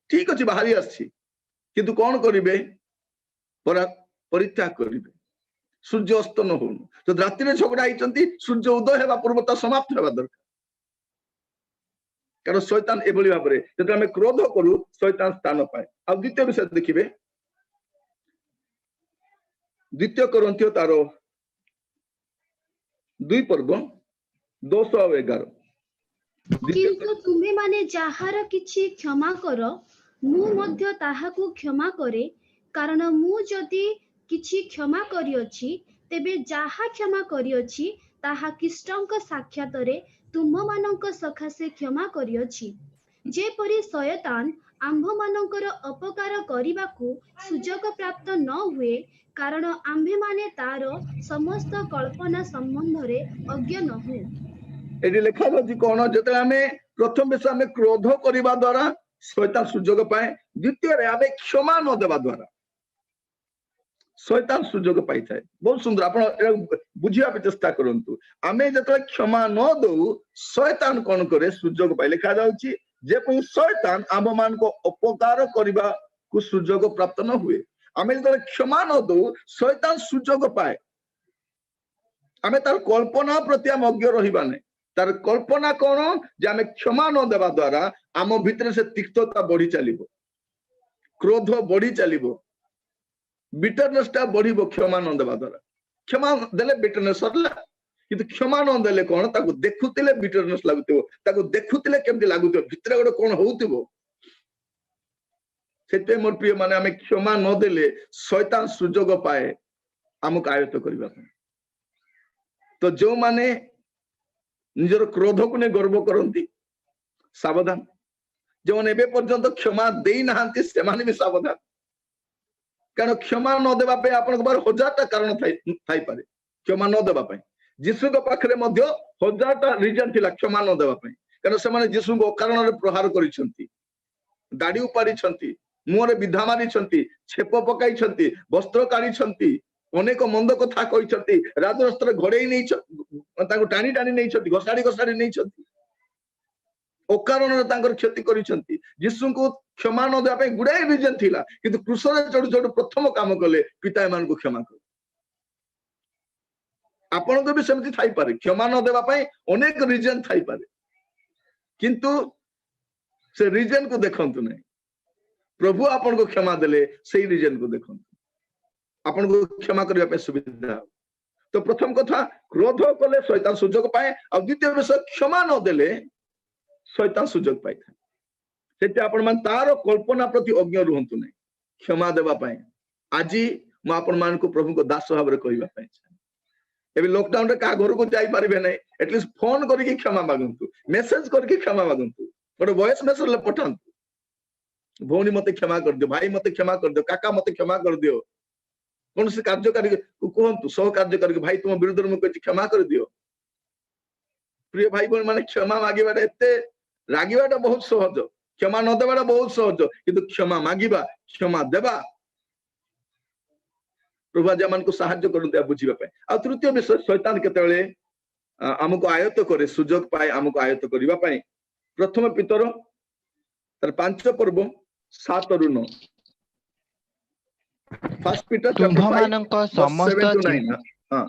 S1: ठीक अछि बाहरी आछी किंतु कोन करिवे परित्याग करिवे सूर्य अस्त न होन तो रात्रि रे झगड़ा आइचंती सूर्य उदय हेबा पूर्वता समाप्त हेबा दरकार कारण शैतान एबोली भाबरे जदि हम क्रोध करू शैतान स्थान पाए आ द्वितीय विषय देखिबे द्वितीय करंथियो तारो 2 पर्व 211
S5: किंतु तुम्हे माने जाहार किछि क्षमा कर मु मध्य ताहाकु क्षमा करे कारण मु जदि किछि क्षमा करियछि तेबे जाहा क्षमा करियछि ताहा किष्टंक साक्षातरे तुम मानक सखासे क्षमा करियछि जेपरि शयतान आम्भ मानकर अपकार करिबाकू सुजोग प्राप्त न हुए कारण आम्भे माने तारो समस्त कल्पना संबंध रे अज्ञ न हो
S1: एडी लेखा अछि कोन जते हमें प्रथम विषय हमें क्रोध करिबा द्वारा शैतान सुजोग पाए द्वितीय रे हमें क्षमा न देबा द्वारा शैतान सुजोग पाई थाए बहुत सुंदर आपण बुझिया पे चेष्टा करंतु हमें जते क्षमा न दउ शैतान कोन करे सुजोग पाए लेखा जाउची जे कोई शैतान आम मान को अपकार करिबा को सुजोग प्राप्त न हुए हमें जते क्षमा न दउ शैतान सुजोग पाए हमें तार कल्पना प्रति हम अज्ञ रहिबा नै तार कल्पना कोन जे हमें क्षमा न देबा द्वारा आम भितर से तिक्तता बढ़ी चलिबो क्रोध बढ़ी चलिबो बिटरनेस ता बढ़िबो क्षमा न देबा द्वारा क्षमा देले बिटरनेस सरला किंतु क्षमा न देले कोन ताको देखुतिले बिटरनेस लागुतिबो ताको देखुतिले केमति लागुतिबो भितर गोटे कोन होउतिबो सेते मोर प्रिय माने हमें क्षमा न देले शैतान सुजोग पाए हमक आयत्त करबा तो जो माने निजर क्रोध को ने गर्व करंती सावधान जो माने एबे पर्यंत क्षमा देई नाहंती से माने भी सावधान कारण क्षमा न देबा पे आपन बार हजारटा कारण थाई पारे क्षमा न देबा पे यीशु को पाखरे मध्य हजारटा रीजन थिला क्षमा न देबा पे कारण से माने यीशु को कारण रे प्रहार करिसंती दाढ़ी उपाड़ी छंती मुहरे विधा मारी छंती छेप पकाई छंती वस्त्र काढी छंती अनेक मंद कथा कहिसंती राजरस्त्र घोड़ेई नै ताको टाणी टाणी नै छंती घसाड़ी घसाड़ी नै छंती अकारण रे तांकर क्षति करिसंती यीशु को क्षमा न देबा पे गुडाई रीजन थिला किंतु क्रूस रे चढ़ु चढ़ु प्रथम काम कले पिता मान को क्षमा कर ଆପଣଙ୍କ ବି ସେମିତି ଥାଇପାରେ, କ୍ଷମା ନ ଦେବା ପାଇଁ ଅନେକ ରିଜନ ଥାଇପାରେ, କିନ୍ତୁ ସେ ରିଜନ କୁ ଦେଖନ୍ତୁ ନାହିଁ। ପ୍ରଭୁ ଆପଣଙ୍କୁ କ୍ଷମା ଦେଲେ ସେଇ ରିଜନ କୁ ଦେଖନ୍ତୁ, ଆପଣଙ୍କୁ କ୍ଷମା କରିବା ପାଇଁ ସୁବିଧା ହବ। ତ ପ୍ରଥମ କଥା, କ୍ରୋଧ କଲେ ଶୈତାନ ସୁଯୋଗ ପାଏ, ଆଉ ଦ୍ୱିତୀୟ ବିଷୟ, କ୍ଷମା ନ ଦେଲେ ଶୈତାନ ସୁଯୋଗ ପାଇଥାଏ। ସେଠି ଆପଣ ମାନେ ତାର କଳ୍ପନା ପ୍ରତି ଅଜ୍ଞ ରୁହନ୍ତୁ ନାହିଁ କ୍ଷମା ଦେବା ପାଇଁ। ଆଜି ମୁଁ ଆପଣ ମାନଙ୍କୁ ପ୍ରଭୁଙ୍କ ଦାସ ଭାବରେ କହିବା ପାଇଁ ଚାହେଁ, ଏବେ ଲକଡାଉନ ରେ କାହା ଘରକୁ ଯାଇପାରିବେ ନାହିଁ, ଏଟଲିଷ୍ଟ ଫୋନ କରିକି କ୍ଷମା ମାଗନ୍ତୁ, ମେସେଜ କରିକି କ୍ଷମା ମାଗନ୍ତୁ, ଗୋଟେ ଭଏସ ମେସେଜ ପଠାନ୍ତୁ, ଭଉଣୀ ମତେ କ୍ଷମା କରିଦିଅ, ଭାଇ ମତେ କ୍ଷମା କରିଦିଅ, କାକା ମତେ କ୍ଷମା କରିଦିଅ। କୌଣସି କାର୍ଯ୍ୟକାରୀ କୁହନ୍ତୁ, ସହ କାର୍ଯ୍ୟକାରୀ, ଭାଇ ତୁମ ବିରୁଦ୍ଧରେ ମୁଁ କହିଛି କ୍ଷମା କରିଦିଅ। ପ୍ରିୟ ଭାଇ ଭଉଣୀ ମାନେ, କ୍ଷମା ମାଗିବାଟା ଏତେ, ରାଗିବାଟା ବହୁତ ସହଜ, କ୍ଷମା ନ ଦେବାଟା ବହୁତ ସହଜ, କିନ୍ତୁ କ୍ଷମା ମାଗିବା, କ୍ଷମା ଦେବା, ପ୍ରଭୁ ଆଜି ଆମମାନଙ୍କୁ ସାହାଯ୍ୟ କରନ୍ତୁ ବୁଝିବା ପାଇଁ। ଆଉ ତୃତୀୟ ବିଷୟ, ଶୈତାନ କେତେବେଳେ ଆମକୁ ଆୟତ୍ତ କରେ, ସୁଯୋଗ ପାଏ ଆମକୁ ଆୟତ୍ତ କରିବା ପାଇଁ। ପ୍ରଥମ ପିତର ତାର 5 ପର୍ବ 7 ରୁ 9, ଫାର୍ଷ୍ଟ ପିଟର ଚैप्टर 5 verse 7 to 9। हाँ,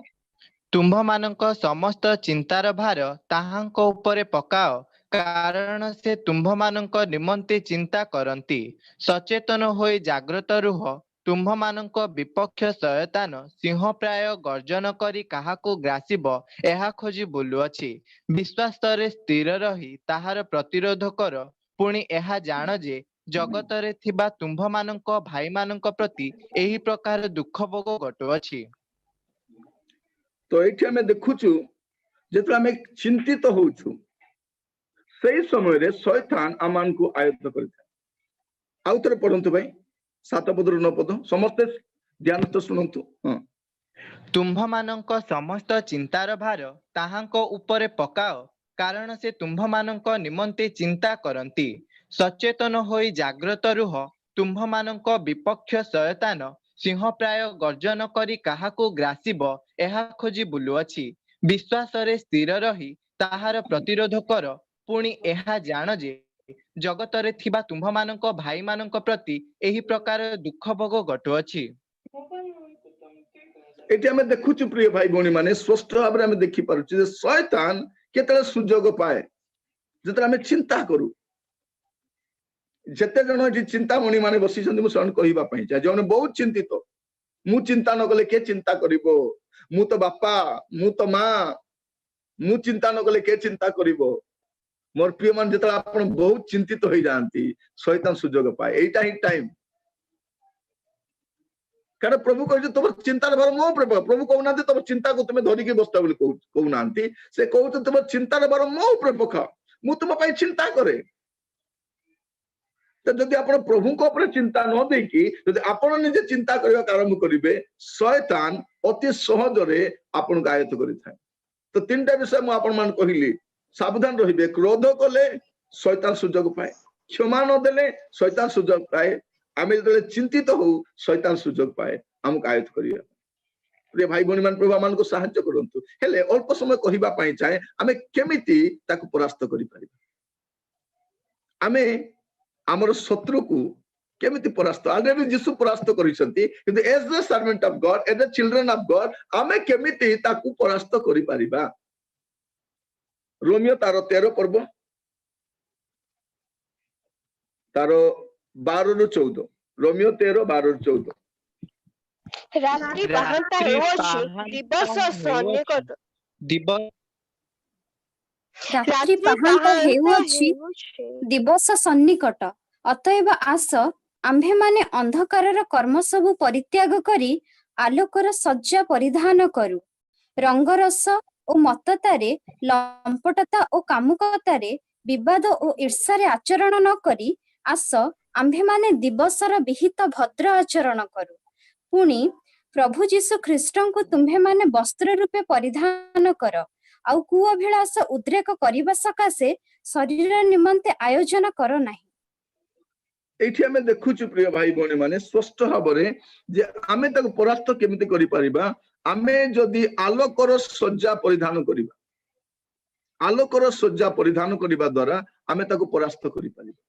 S2: ତୁମ୍ଭମାନଙ୍କ ସମସ୍ତ ଚିନ୍ତାର ଭାର ତାହାଙ୍କ ଉପରେ ପକାଅ, କାରଣ ସେ ତୁମ୍ଭମାନଙ୍କ ନିମନ୍ତେ ଚିନ୍ତା କରନ୍ତି। ସଚେତନ ହୋଇ ଜାଗ୍ରତ ରୁହ, ତୁମ୍ଭମାନଙ୍କ ବିପକ୍ଷ ଶୟତାନ ସିଂହ ପ୍ରାୟ ଗର୍ଜନ କରି କାହାକୁ ଗ୍ରାସିବ ଏହା ଖୋଜି ବୁଲୁଅଛି। ବିଶ୍ୱାସରେ ସ୍ଥିର ରହି ତାହାର ପ୍ରତିରୋଧ କର। ପୁଣି ଏହା ଜାଣ ଯେ ଜଗତରେ ଥିବା ତୁମ୍ଭମାନଙ୍କ ଭାଇମାନଙ୍କ ପ୍ରତି ଏହି ପ୍ରକାର ଦୁଃଖ ଭୋଗ ଘଟୁଅଛି।
S1: ତ ଏଇଠି ଆମେ ଦେଖୁଛୁ ଯେତେବେଳେ ଆମେ ଚିନ୍ତିତ ହଉଛୁ, ସେଇ ସମୟରେ ଶୈତାନ ଆମମାନଙ୍କୁ ଆୟତ୍ତ କରିଥାଏ। ଆଉ ଥରେ ପଢନ୍ତୁ ଭାଇ, 7 ପଦରୁ 9 ପଦ, ସମସ୍ତେ ଧ୍ୟାନ ତ ଶୁଣନ୍ତୁ। ହଁ,
S2: ତୁମ୍ଭମାନଙ୍କ ସମସ୍ତ ଚିନ୍ତାର ଭାର ତାହାଙ୍କ ଉପରେ ପକାଅ, କାରଣ ସେ ତୁମ୍ଭମାନଙ୍କ ନିମନ୍ତେ ଚିନ୍ତା କରନ୍ତି। ସଚେତନ ହୋଇ ଜାଗ୍ରତ ରୁହ, ତୁମ୍ଭମାନଙ୍କ ବିପକ୍ଷ ଶୟତାନ ସିଂହ ପ୍ରାୟ ଗର୍ଜନ କରି କାହାକୁ ଗ୍ରାସିବ ଏହା ଖୋଜି ବୁଲୁଅଛି। ବିଶ୍ୱାସରେ ସ୍ଥିର ରହି ତାହାର ପ୍ରତିରୋଧ କର। ପୁଣି ଏହା ଜାଣ ଯେ ଜଗତରେ ଥିବା ତୁମ୍ଭମାନଙ୍କ ଭାଇମାନଙ୍କ ପ୍ରତି ଏହି ପ୍ରକାର ଦୁଃଖ ଭୋଗ ଘଟୁଅଛି।
S1: ଏଠି ଆମେ ଦେଖୁଛୁ ପ୍ରିୟ ଭାଇ ଭଉଣୀ ମାନେ, ସ୍ପଷ୍ଟ ଭାବରେ ଆମେ ଦେଖିପାରୁଛୁ ଯେ ଶୈତାନ କେତେବେଳେ ସୁଯୋଗ ପାଏ, ଯେତେବେଳେ ଆମେ ଚିନ୍ତା କରୁ। ଯେତେ ଜଣ ଏଠି ଚିନ୍ତାମଣି ମାନେ ବସିଛନ୍ତି, ମୁଁ ସେମାନଙ୍କୁ କହିବା ପାଇଁ ଚାହେଁ, ଯେଉଁମାନେ ବହୁତ ଚିନ୍ତିତ, ମୁଁ ଚିନ୍ତା ନ କଲେ କିଏ ଚିନ୍ତା କରିବ, ମୁଁ ତ ବାପା, ମୁଁ ତ ମା, ମୁଁ ଚିନ୍ତା ନ କଲେ କିଏ ଚିନ୍ତା କରିବ। ମୋର ପ୍ରିୟ ମାନେ, ଯେତେବେଳେ ଆପଣ ବହୁତ ଚିନ୍ତିତ ହେଇଯାଆନ୍ତି, ଶୈତାନ ସୁଯୋଗ ପାଏ। ଏଇଟା ହିଁ ଟାଇମ, କାରଣ ପ୍ରଭୁ କହିଛି ତମ ଚିନ୍ତାର ଭାର ମୋ ଉପରେ ପକାଅ। ପ୍ରଭୁ କହୁନାହାନ୍ତି ତମ ଚିନ୍ତାକୁ ତୁମେ ଧରିକି ବସିଥା ବୋଲି କହୁନାହାନ୍ତି, ସେ କହୁଛନ୍ତି ତମ ଚିନ୍ତାର ଭାର ମୋ ଉପରେ ପକାଅ, ମୁଁ ତୁମ ପାଇଁ ଚିନ୍ତା କରେ। ତ ଯଦି ଆପଣ ପ୍ରଭୁଙ୍କ ଉପରେ ଚିନ୍ତା ନ ଦେଇକି ଯଦି ଆପଣ ନିଜେ ଚିନ୍ତା କରିବାକୁ ଆରମ୍ଭ କରିବେ, ଶୟତାନ ଅତି ସହଜରେ ଆପଣଙ୍କୁ ଆୟତ୍ତ କରିଥାଏ। ତ 3ଟା ବିଷୟ ମୁଁ ଆପଣ ମାନଙ୍କୁ କହିଲି, ସାବଧାନ ରହିବେ। କ୍ରୋଧ କଲେ ଶୈତାନ ସୁଯୋଗ ପାଏ, କ୍ଷମା ନ ଦେଲେ ଶୈତାନ ସୁଯୋଗ ପାଏ, ଆମେ ଯେତେବେଳେ ଚିନ୍ତିତ ହଉ ଶୈତାନ ସୁଯୋଗ ପାଏ ଆମକୁ ଆୟତ୍ତ କରିବା। ପ୍ରିୟ ଭାଇ ଭଉଣୀ ମାନେ, ପ୍ରଭୁ ଆମମାନଙ୍କୁ ସାହାଯ୍ୟ କରନ୍ତୁ। ହେଲେ ଅଳ୍ପ ସମୟ କହିବା ପାଇଁ ଚାହେଁ, ଆମେ କେମିତି ତାକୁ ପରାସ୍ତ କରିପାରିବା, ଆମେ ଆମର ଶତ୍ରୁକୁ କେମିତି ପରାସ୍ତ, already ଯୀଶୁ ପରାସ୍ତ କରିଛନ୍ତି, କିନ୍ତୁ as the servant of God, as the children of God, ଆମେ କେମିତି ତାକୁ ପରାସ୍ତ କରିପାରିବା। ରୋମିଓ ତାର 13 ପର୍ବ ତାର 12 ରୁ 14, ରୋମିଓ 13 12 ରୁ 14।
S3: ରାତ୍ରି ପାହାନ୍ତା ହେଉଅଛି, ଦିବସ ସନ୍ନିକଟ।
S4: ରାତ୍ରି ପାହାନ୍ତା ହେଉଅଛି, ଦିବସ ସନ୍ନିକଟ। ଅତଏବ ଆସ, ଆମ୍ଭେମାନେ ଅନ୍ଧକାରର କର୍ମ ସବୁ ପରିତ୍ୟାଗ କରି ଆଲୋକର ସଜ୍ଜା ପରିଧାନ କରୁ। ରଙ୍ଗରସ ଓ ମତ୍ତତାରେ, ଲମ୍ପଟତା ଓ କାମୁକତାରେ, ବିବାଦ ଓ ଈର୍ଷାରେ ଆଚରଣ ନ କରି ଆସ, ଆମ୍ଭେମାନେ ଦିବସର ବିହିତ ଭଦ୍ର ଆଚରଣ କରୁ। ପୁଣି ପ୍ରଭୁ ଯୀଶୁ ଖ୍ରୀଷ୍ଟଙ୍କୁ ତୁମ୍ଭେମାନେ ବସ୍ତ୍ର ରୂପେ ପରିଧାନ କର। ଆଉ କୁଅଭିଳାଷ ଉଦ୍ରେକ କରିବା ସକାଶେ ଶରୀର ନିମନ୍ତେ ଆୟୋଜନ କର ନାହିଁ।
S1: ଏଇଠି ଆମେ ଦେଖୁଛୁ ପ୍ରିୟ ଭାଇ ଭଉଣୀ ମାନେ, ସ୍ପଷ୍ଟ ଭାବରେ ଯେ ଆମେ ତାକୁ ପରାସ୍ତ କେମିତି କରିପାରିବା। ଆମେ ଯଦି ଆଲୋକର ସଜ୍ଜା ପରିଧାନ କରିବା, ଆଲୋକର ସଜ୍ଜା ପରିଧାନ କରିବା ଦ୍ୱାରା ଆମେ ତାକୁ ପରାସ୍ତ କରିପାରିବା।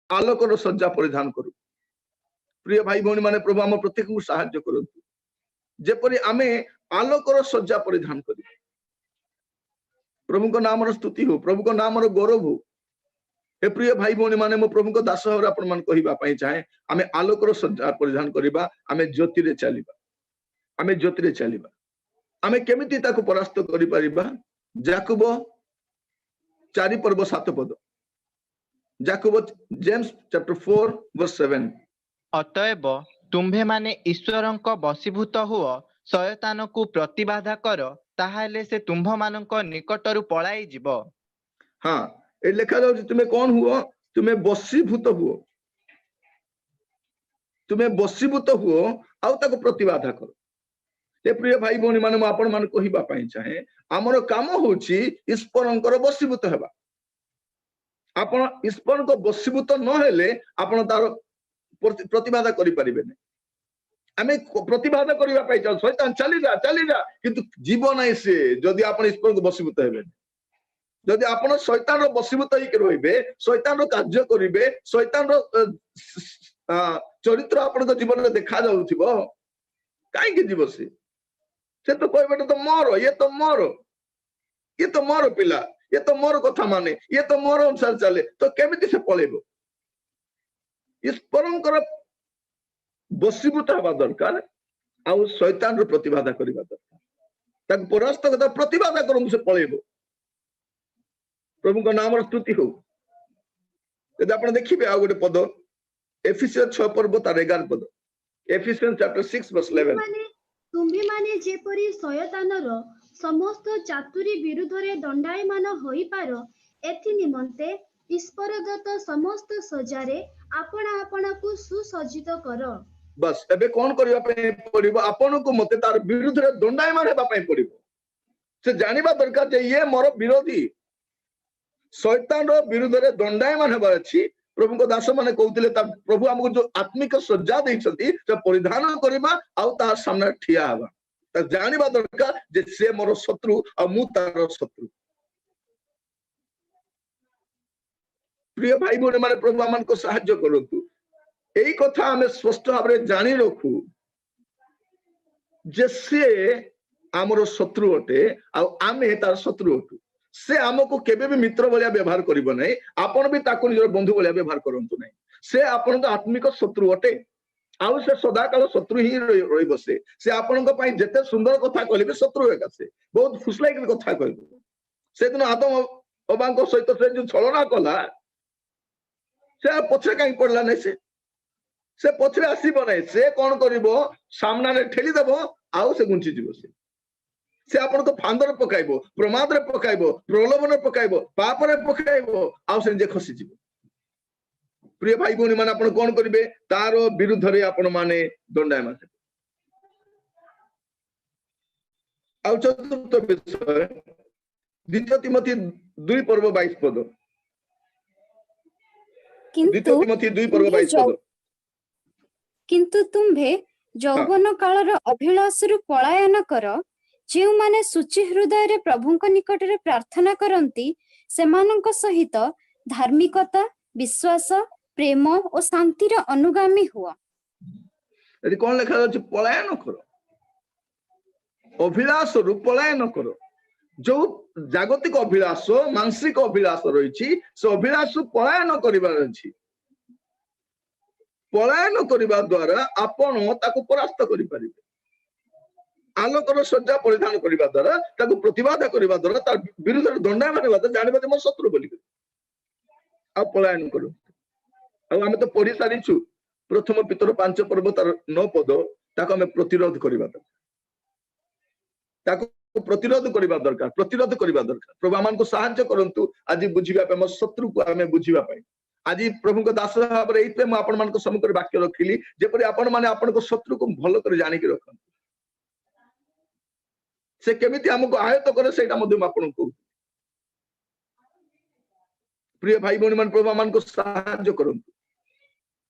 S1: ଆଲୋକର ସଜ୍ଜା ପରିଧାନ କରୁ। ପ୍ରିୟ ଭାଇ ଭଉଣୀ ମାନେ, ପ୍ରଭୁ ଆମ ପ୍ରତ୍ୟେକଙ୍କୁ ସାହାଯ୍ୟ କରନ୍ତୁ। जेपरि आमे आलोकर सज्जा परिधान करी प्रभु को नाम स्तुति हो प्रभु को नाम गौरव हो हे प्रिय भाई भौणी माने मो प्रभु को दास भाव आपण मान कहिबा पई चाहे आमे आलोकर सज्जा परिधान करिबा आमे ज्योति रे चलिबा आमे केमिति ताको परास्त करि परिबा याकूब 4 पर्व 7 पद याकूब जेम्स चैप्टर 4 वर्स 7
S2: अतएव तुम्भे माने ईश्वरंक बशीभूत हुओ शयतान को प्रतिबाधा कर ताहाले से तुम्भ मानक निकटरु पळाई जीव।
S1: हाँ ए लिखा जाउछि तुमे कोन हुओ तुमे बशीभूत हुओ आउ ताको प्रतिबाधा करो। हे प्रिय भाई भौणी माने म आपण मान कहिबा पई चाहे हमर काम होछि ईश्वरंकर बशीभूत हेबा। आपण ईश्वरंक बशीभूत न हेले आपण तार प्रतिबाधा करि परिबेने। आमे प्रतिबाधा करिबा पई चाहे शैतान चली जा किंतु जीवन नै से जदि आपण ईश्वरंक बशीभूत हेबे जदि आपण शैतान रो बशीभूत होइके रहिबे शैतान रो कार्य करिबे शैतान रो चरित्र आपण जीवन में देखा जाउथिबो काई के जीव से तो कहबे तो मोर ये तो मोर पिला ये तो मोर कथा माने ये तो मोर अनुसार चले तो केमिति से पळेबो। ईश्वरंकर बशीभूत हवा दरकार आउ शैतान रो प्रतिबाधा करिबा दरकार ताक परास्त कथा प्रतिबाधा करम से पळेबो। प्रभु को नाम स्तुति हो। यदि आपण देखिबे आ गोटे पद एफिसियन 6 पर्व तार 11 पद एफिसियन चैप्टर 6 वर्स 11
S5: तुम्भे माने जेपरि शयतानर समस्त चातुरी विरुद्धरे दंडायमान होई पारो एथि निमंते ईश्वरदत्त समस्त सजारे आपना आपना को सुसज्जित कर।
S1: बस एबे कोन करिया पे पड़िबो आपन को मते तार विरुद्ध रे दंडायमान हेबा पे पड़िबो। से जानिबा दरकार जे ये मोर विरोधी शैतान रो विरुद्ध रे दंडायमान हेबा अछि। प्रभु को दास माने कहउतिले ता प्रभु हमको जो आत्मिक सज्जा दैछथि से परिधान करिबा आउ तार सामने ठिया हबा ता जानिबा दरकार जे से मोर शत्रु आ मु तार शत्रु। प्रिय भाई भौणी माने प्रभु आमान को सहाय्य करंतु एई कथा हमें स्पष्ट भाबरे जानि रखु जे से हमर शत्रु अटे आ आमे तार शत्रु अटु। से हमको केबे भी मित्र भलिया व्यवहार करिबो नै आपण भी ताको निजर बंधु भलिया व्यवहार करंतु नै। से आपण को आत्मिक शत्रु अटे आउ से सदा काल शत्रु ही रहि बसे। से आपण को पई जते सुंदर कथा कहलिबे शत्रु एका से बहुत फुसलाई के कथा कहबो। से दिन आदम अबा को सहित से जो छलना कला से पछे काई पड़ला नै से पछरे आसीबो नै से कोन करिवो सामना रे ठेली देबो आउ से गुंची जीवो से आपण को फांदर पकाइबो प्रमाद रे पकाइबो प्रलोभन रे पकाइबो पाप रे पकाइबो आउ से जे खसी जीवो। प्रिय भाई भौणी माने आपण कोन करिवे तार विरुद्ध रे आपण माने दंडायमान हेबे। आउ चतुर्थ विषय द्वितीय तिमोथी 2 पर्व 22 पद द्वितीय तिमोथी 2 पर्व 22 पद
S4: किंतु तुम्भे यौवन कालर अभिलाषरु पलायन कर जे माने सुचि हृदय रे प्रभुଙ୍କ निकटरे प्रार्थना करंती सेमानଙ୍କ सहित धार्मिकता विश्वास प्रेम और शांति रे अनुगामी हुआ।
S1: यदि कोन लिखा अछि पलायन करो अभिलाष रु पलायन करो। जो जागतिक अभिलाष मानसिक अभिलाष रहिछि से अभिलाष पलायन करिबार अछि। पलायन करिबा द्वारा आपण ताको परास्त करि परिबे। आलोकर सज्जा परिधान करिबा द्वारा ताको प्रतिबाधा करिबा द्वारा तार विरुद्ध दंडायमान हेबा जानिबा जे मोर शत्रु बोली आ पलायन करू। आ हमें तो पढ़ी सारिछु प्रथम पितर 5 पर्व तार 9 पद ताको हमें प्रतिरोध करिबा दरकार ताको प्रतिरोध करिबा दरकार। प्रभु आमान को सहायता करंतु आज बुझिबा पे मोर शत्रु को हमें बुझिबा पे आज प्रभु को दास भाव रे एते म आपण मान को सम्मुख वाक्य रखिली जेपरि आपण माने आपण को शत्रु को भलो कर जानि के रखन से केमिति हमको आयत करे सेटा मध्य आपण को। प्रिय भाई भौणी मान प्रभु आमान को सहायता करंतु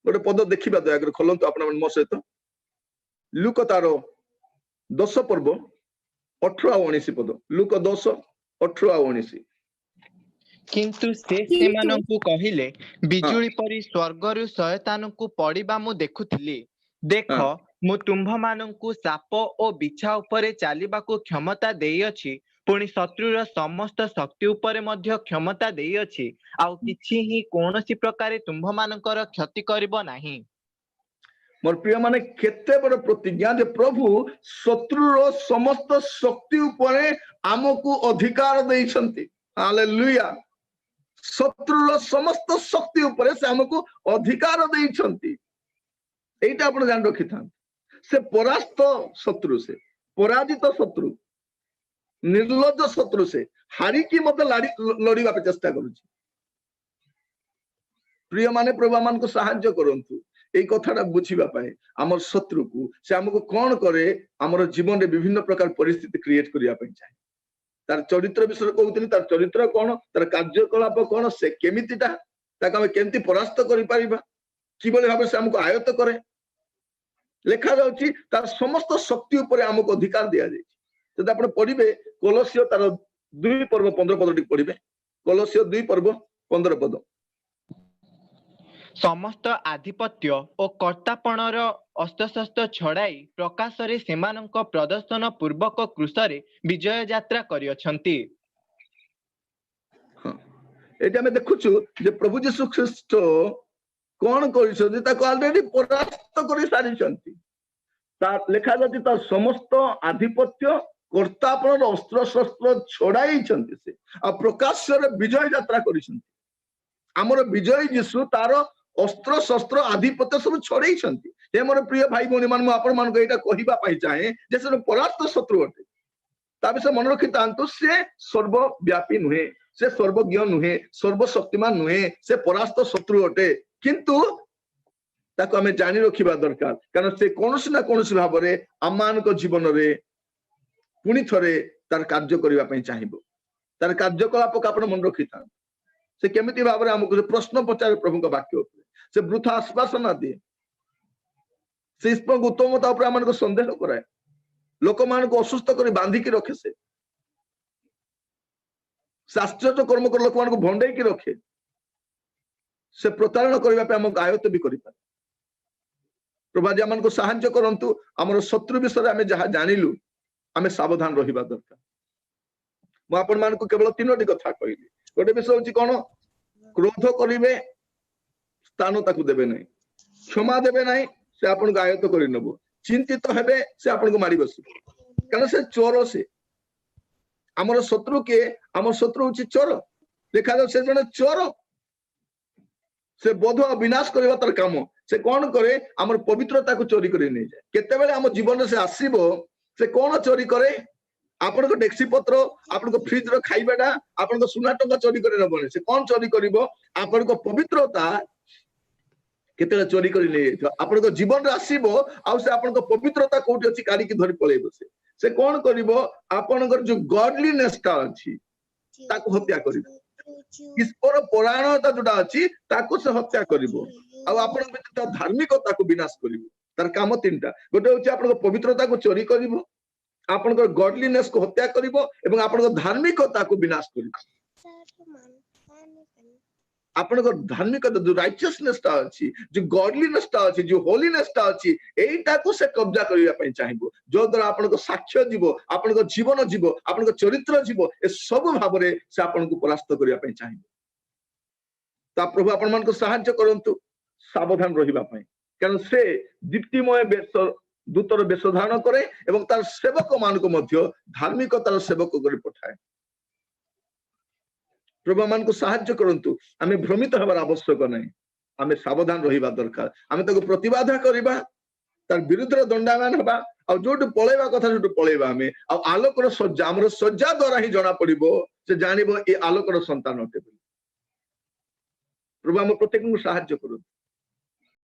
S1: गोटे पद देखिबा दया कर खोलंतु आपण मन मो सहित लूक तार 10 पर्व 18 आ 19 पद लूक 10 18 आ 19
S2: किंतु से सेमानंकु कहिले बिजुली परी स्वर्गरु शयतानंकु पड़िबा मु देखुथिली देख ମୁଁ ତୁମ୍ଭମାନଙ୍କୁ ସାପ ଓ ବିଛା ଉପରେ ଚାଲିବାକୁ କ୍ଷମତା ଦେଇଅଛି, ପୁଣି ଶତ୍ରୁର ସମସ୍ତ ଶକ୍ତି ଉପରେ ମଧ୍ୟ କ୍ଷମତା ଦେଇଅଛି, ଆଉ କିଛି ହିଁ କୌଣସି ପ୍ରକାରେ ତୁମ୍ଭମାନଙ୍କର କ୍ଷତି କରିବ ନାହିଁ।
S1: मोर प्रिय माने केते बड़ प्रतिज्ञा जे प्रभु शत्रुर समस्त शक्ति उपरे आमको अधिकार देइछंती। हालेलुया। शत्रुर समस्त शक्ति उपरे से आमको अधिकार देइछंती। एटा आपण जान रखि था से परास्त शत्रु से पराजित शत्रु निर्लज्ज शत्रु से हारी की मत लड़ीवा पे चेष्टा करूची। प्रिय माने प्रभु मान को सहाय्य करंतु এই কথাটা বুঝিবা পাই আমার শত্রুকু সে আমাকে কোন করে আমার জীবনে বিভিন্ন প্রকার পরিস্থিতি ক্রিয়েট করিয়া পাই চাই তার চরিত্র বিষয়ে কହୁଥିଲି তার চরিত্র কোন তার কার্যকলাপ কোন সে কেমিতিটা তাকে আমি কেমতি পরাস্ত করি পারিবা কিভাবে ভাবে সে আমাকে আয়ত্ত করে লেখা যাଉଛି তার সমস্ত শক্তি উপরে আমাকে অধিকার দিয়া যাইছি যদি আপনি পড়িবে কলসীয় তার 2 পর্ব 15 পদটি পড়িবে কলসীয় 2 পর্ব 15 পদ
S2: समस्त आधिपत्य और कर्तापणर अस्त्रशस्त्र छड़ाई प्रकाशरे सेमानंक प्रदर्शन पूर्वक क्रूसरे विजय यात्रा करियछंती।
S1: एटा में देखुछु जे प्रभु यीशु ख्रीस्ट कोन करिसथि ताको ऑलरेडी परास्त करि सारिसथि ता लेखा जाति ता समस्त आधिपत्य कर्तापणर अस्त्रशस्त्र छड़ाई छथि से आ प्रकाशरे विजय यात्रा करिसथि हमर विजय यीशु तारो अस्त्र शस्त्र आधिपत्य सब छड़े हे मोर प्रिय भाई भौणी मान आपण मान को एटा कहिबा पाई चाहे जे से परास्त शत्रु अटे ता विषय मन रखि तांतु से सर्वव्यापी नुहे से सर्वज्ञ नुहे सर्वशक्तिमान नुहे से परास्त शत्रु अटे किंतु ताको हमें जानि रखिबा दरकार कारण से कोनोसी ना कोनोसी भाव रे आमान को जीवन रे पुनी थरे तार कार्य करिबा पई चाहिबो तार कार्यकलाप को आपण मन रखि था से केमिति भाव रे हमको प्रश्न पचारे प्रभु का वाक्य से वृथा आश्वासन दिए से उत्तमता ऊपर आम संदेह कराए लोक मान को असुस्थ कर बांधिकी रखे से आश्चर्य कर्म कर लोक मान को भंडे की रखे से प्रतारण करने आमको आयत्त भी करें प्रभु आज आम साहाय्य करंतु आमर शत्रु विषय आम जहाँ जानिलु आम सावधान रहिबा दरकार मु आपण मान को केवल 3टी कथा कहली गोटे विषय होची कोन क्रोध करिवे स्थान ताकू देबे नहीं क्षमा देबे नहीं से आपन को आयत्त करि नबो चिंतित हेबे से आपन को मारी बसु कारण से चोर से हमर शत्रु के हमर शत्रु होची चोर देखा जाय से जने चोर से बोध विनाश करबा तर काम से कोन करे हमर पवित्रता को चोरी करि नै जाय केते बेले हम जीवन से आसीबो से कोन चोरी करे आपण को डेक्सी पत्र आपण को फ्रिज रो खाइबाडा आपण को सुना टंका चोरी करे नबने से कोन चोरी करिवो आपण को पवित्रता केते चोरी करि नै आपण को जीवन रे आसीबो आ से आपण को पवित्रता कोठी अछि काडी की धरि पळेबो से कोन करिवो आपण को जो गॉडलीनेस ता अछि ताको हत्या करिवो ईश्वर पुराणता जोटा अछि ताको से हत्या करिवो आ आपण के धार्मिकता को विनाश करिवो तार काम 3टा गोटे होछि आपण को पवित्रता को चोरी करिवो आपण को गॉडलीनेस को हत्या करिवो एवं आपण को धार्मिकता को विनाश करिवो आपण को धार्मिकता जो राइचियसनेस ता अछि जो गॉडलीनेस ता अछि जो होलीनेस ता अछि एटा को से कब्जा करिया पई चाहिबो जो द्वारा आपण को साक्ष्य जीवो आपण को जीवन जीवो आपण को चरित्र जीवो ए सब भाव रे से आपण को परास्त करिया पई चाहिबो ता प्रभु आपण मान को सहाय्य करंतु सावधान रहिबा पई कारण से दीप्तिमय बेस दूतर बेश धारण करे एवं तार सेवक मान को मध्य धार्मिकतार सेवक कर पठाए प्रभु मान को साहाय्य करंतु आमे भ्रमित हबार आवश्यक नहीं आमे सावधान रहिबा दरकार आमे ताको प्रतिबाधा करिबा तार विरुद्ध दंडायमान हबा आ जोटु पळेबा कथा जोटु पळेबा आमे आ आलोकर सज्जा हमर सज्जा द्वारा ही जणा पड़िबो से जानिबो ए आलोकर संतान अटे प्रभु हम प्रत्येक को साहाय्य करंतु